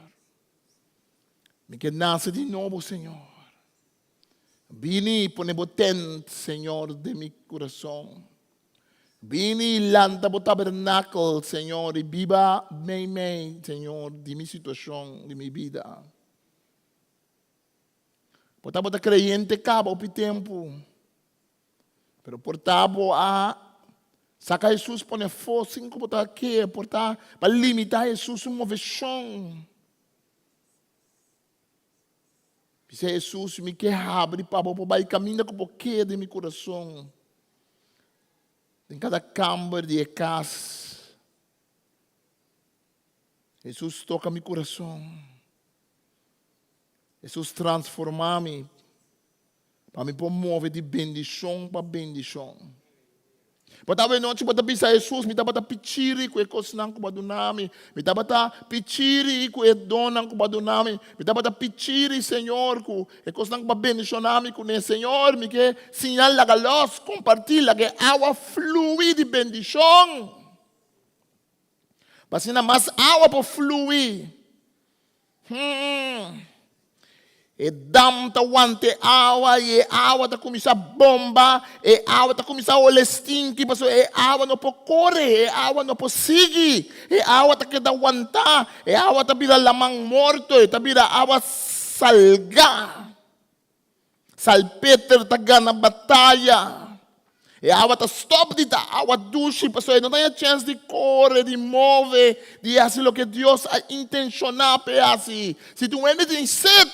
Me quer nascer de novo, Senhor. Vini pone potente, Senhor, de meu coração. Vini lanta o tabernáculo, Senhor, e viva bem, Senhor, de minha situação, de minha vida. Portanto, o crente acaba o tempo. Pero portabo a sacar Jesus pone força, como está aqui, portar para limitar Jesus uma versão. Se Jesus me quer abrir para o caminho com o que de meu coração. Em cada câmara de casa, Jesus toca meu coração. Jesus transforma-me. Para me promover de bendição para bendição. Porque noite bota pensar Jesus, me dá bota pitiri com ecosinang com badunami, me dá bota pitiri com edonang com badunami, me dá bota pitiri Senhor com ecosinang com bendicionami com o Senhor, me que sinal la galos compartilha que água flui de bendição. Para sina mais água para fluir. E dam ta wante awa, e awa ta começar bomba, e awa ta começar o lestinki, paso e awa no po corre, e awa no po sigi, e awa ta queda wanta, e awa ta bira lamang morto, e ta bira awa salga, salpeter ta gana batalha. E awa ta stop di ta awa dushi, paso e não tem a chance de correr, de mover, de fazer o que Deus a intencionar para assim. Se tu anything set,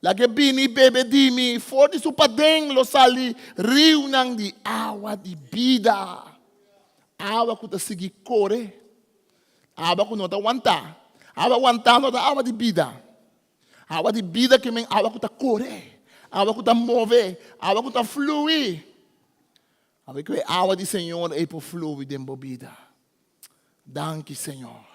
lagi bini bebe dimi, for di supadeng lo sali, rio nang di awa di vida. Awa ko ta sigi kore. Awa ko no ta wanta. Awa wanta no ta awa di vida. Awa di vida que men awa ko ta kore. Awa ko ta move. Awa ko ta flui. Awa ko awa di Senhor e po flui dentro vida. Danke, Senhor.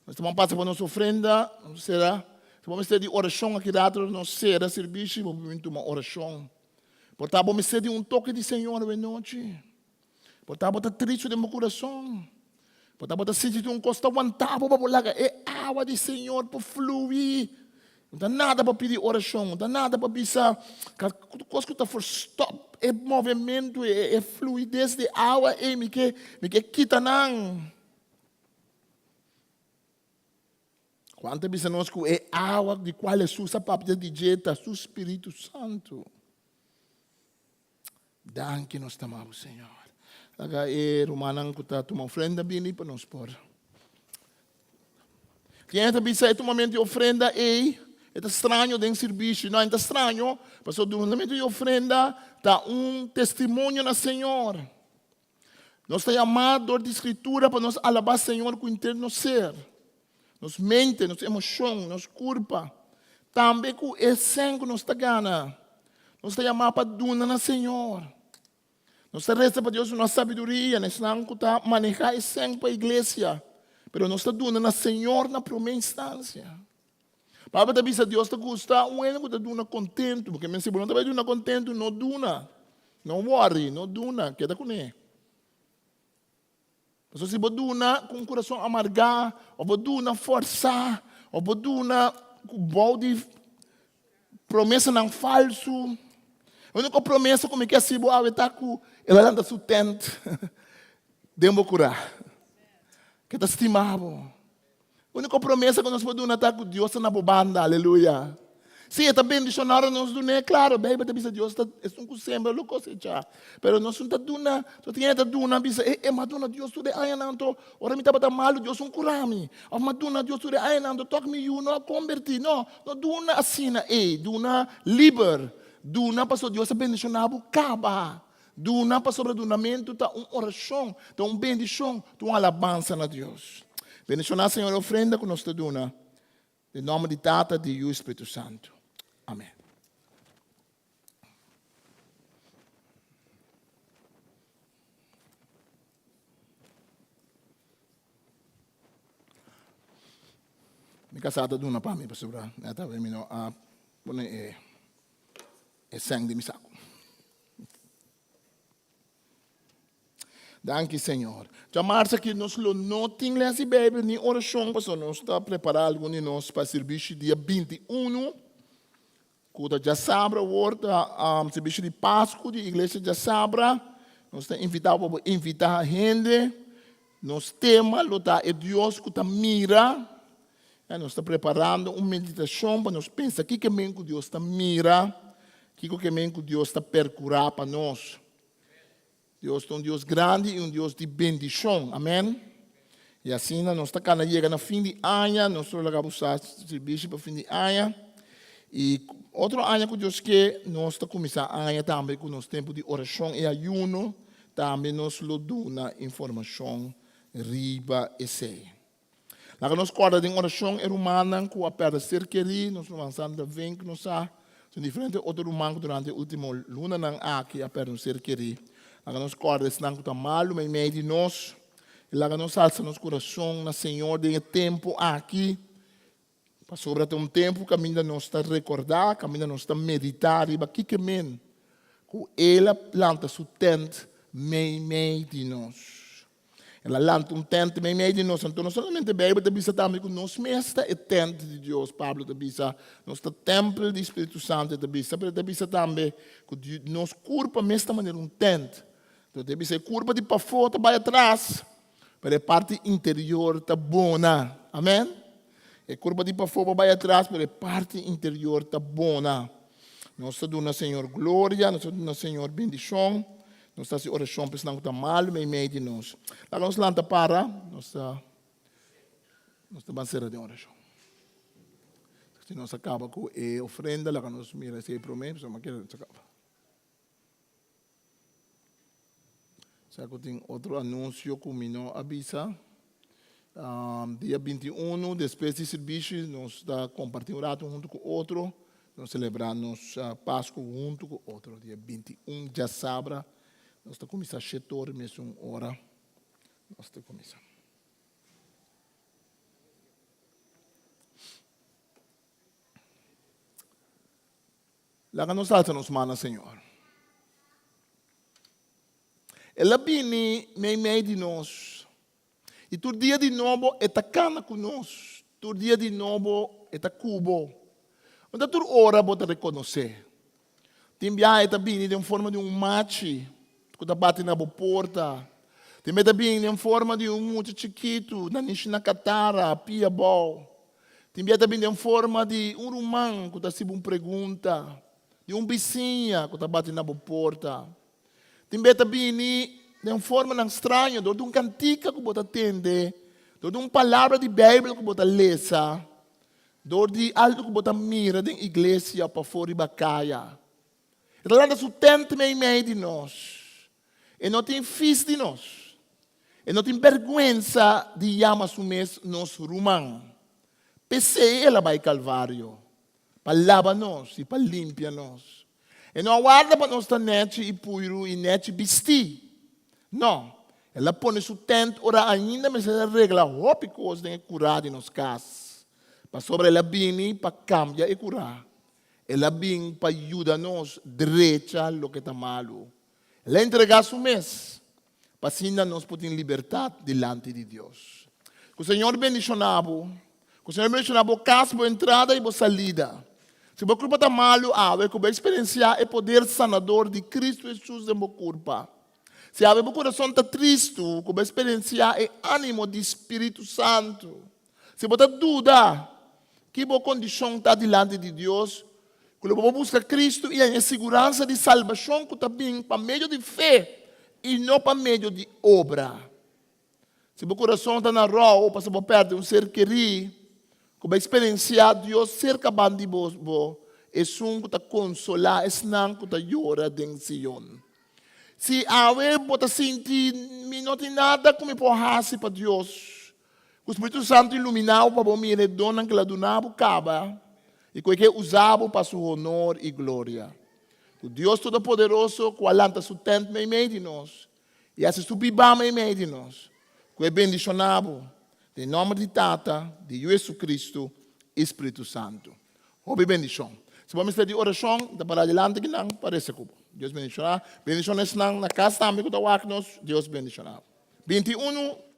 Nós estamos passando por nossa ofrenda, não será? Se vamos ter de oração aqui dentro, não será serviço, vamos ter uma oração. Portanto, vamos ter de toque de Senhor na noite. Portanto, está triste de meu coração. Portanto, está sentindo costa aguentar, para lá, é água de Senhor para fluir. Não tem nada para pedir oração, não tem nada para pensar. Coisa que está for stop, é movimento, é fluidez de água, me que quita não. Quantas vezes nós que é água de qual é sua papel de dieta, seu Espírito Santo. Danke nós amamos, Senhor. Agora é Romanang que está uma ofrenda bem para nós pôr. Quem está pensando em momento de ofrenda é estranho de serviço, não é estranho, mas no momento de ofrenda está testemunho na Senhor. Nós estamos chamados de escritura para nós alabar o Senhor com o interno ser. Nos mente, nos emoção, nos culpa. Também com o sangue nos está gana. Nós estamos chamados para donar no Senhor. Nós estamos rezando para Deus uma sabedoria, nós estamos manejar esse sangue para a igreja. Mas nós estamos donando no Senhor na primeira instância. Para também se Deus te gosta, um ano que duna contento, porque se não está duna contento, não duna. Não worry, não duna, queda com ele. Mas se você duna com o coração amargar, ou você duna forçar, ou você duna com balde promessa não falso. A única promessa como é que é se boa está com ela anda sustento. Demo curar. Que está estimado. A única promessa que nós podemos dar com Deus na bobanda, aleluia. Sim, está bem dicionário nós não é claro, bem, mas Deus está um sempre lo cosecha. Pero nós não está duna, só tinha está duna, bisa maduna Deus tudo aí nanto, ora me tá malo Deus curami. A maduna Deus tudo aí nanto, toque me não converti, não duna assim, duna liber, duna para Deus abençoado caba. Duna para sobredunamento tá oração, tá bendição, tá alabança na Deus. Bendicionar, Senhor, a ofrenda que nos te duna. Em nome de Tata, de Espírito Santo. Amém. Me casada duna para mim, pastor. Neta, vem não a pone sangue de misaco. Danke, Senhor. Chamar-se que nós não temos essa Bíblia, nem oração, porque nós estamos preparando alguns de nós para o serviço dia 21, que já sabe, o serviço de Páscoa, de igreja já sabe, nós estamos invitados para invitar a gente, nós temos, é Deus que está mira, nós estamos preparando uma meditação para nós pensar, o que Deus está mira, o que Deus está percurar para nós. Deus é um Deus grande e um Deus de bendição. Amém? E assim, nós estamos chegando no fim de ano, nós vamos usar o serviço para o fim de ano. E outro ano que Deus quer, nós estamos começando a ano também com o nosso tempo de oração e ayuno. Também nós damos informação riba e sei. Lá que nós corda em oração é romana, com a perda ser querido, nós vamos andar bem que nós são diferentes outros romanos durante a última luna não aqui a perda ser querido. Lá nós cordas não está malo, mas meio de nós. E lá nós alça nosso coração na Senhor de tempo aqui. Para sobre um tempo, caminho nós está recordar, caminho nós está meditar. E aqui que men, com ela planta sua tente meio de nós. Ela planta tente meio de nós. Então, não somente bem, mas também também com nós mesmos é tente de Deus. Pablo também nosso templo do Espírito Santo também. Também também com nosso corpo mesmo maneira tente. Então, deve ser curva de para fora, vai atrás. Para a parte interior está boa. Amém? A curva de para fora vai atrás, para a parte interior está boa. Nós estamos dando Senhor glória, nós estamos dando Senhor bendição. Nós estamos oração, porque não está mal, mas meio de nós. Lá nós lanta para, nós estamos ser de oração. Se nós acaba com a ofrenda, lá nós mira esse promessa, mas que acaba. Tem outro anúncio que me avisa. Dia 21, depois do serviço, nós estamos compartilhando junto com outro. Nós celebramos Páscoa junto com outro. Dia 21, já sabe. Nós estamos começando a chegar, mesmo hora. Nós estamos começando. Lá que nós estamos, mana, Senhor. Ela vem meio de nós. E todo dia de novo está cana conosco. Todo dia de novo está cubo. Quando tu ora, você reconhecer. Tem biai também em forma de machi, que está batendo na porta. Tem também em forma de muito chiquito, na na catara, pia bol. Tem também em forma de rumão, que está se pergunta. De vizinha, que está batendo na porta. Tem também em forma de estranho, de cantica que você atende, de palavra de Bíblia que você lê, de algo que você mira na igreja para fora e bacaia. Então, lá no tento meio de nós. E não tem fiz de nós. E não tem vergonha de chamar nos rumão. Pensei ela vai calvário. Para lavar nós e para limpar nós. E não aguarda para nós nete e puro e nete vestir. Não. Ela põe o tento, ora ainda, mas ela regla hópicos de curar de nos casas. Para sobre ela vir para cambiar e curar. Ela vem para ajudar-nos a lo que está malo. Ela entrega su mês para assim nós podemos libertar delante de Deus. Que o Senhor bendicionado, que o Senhor bendicionado casa, boa entrada e boa salida. Se você culpa está malo, que vai experienciar o poder sanador de Cristo Jesus em sua culpa. Se o coração está triste, que vai experienciar o ânimo do Espírito Santo. Se você dúvida que a condição está delante de Deus, quando você busca Cristo e a segurança de salvação que está bem para meio de fé e não para meio de obra. Se o coração está na rua ou para perder um ser querido, que vai experienciar Deus cerca de você, é um que está consolar, é um que está llorar dentro de Sion. Se você sentir que não tem nada que me porrasse para Deus, o Espírito Santo iluminar para você, ele dona que ela donava acaba. E que usava para seu honor e glória. O Deus Todo-Poderoso, que alanta su tento meio de nós. E hace su bibá meio de nós. Que é bendicionado. Em nome de Tata, de Jesus Cristo, Espírito Santo. Obe bendição. Se vamos ter de oração, da para adelante que não parece que Deus bendicionar. Bendiciones na casa também que está Deus bendicionar. 21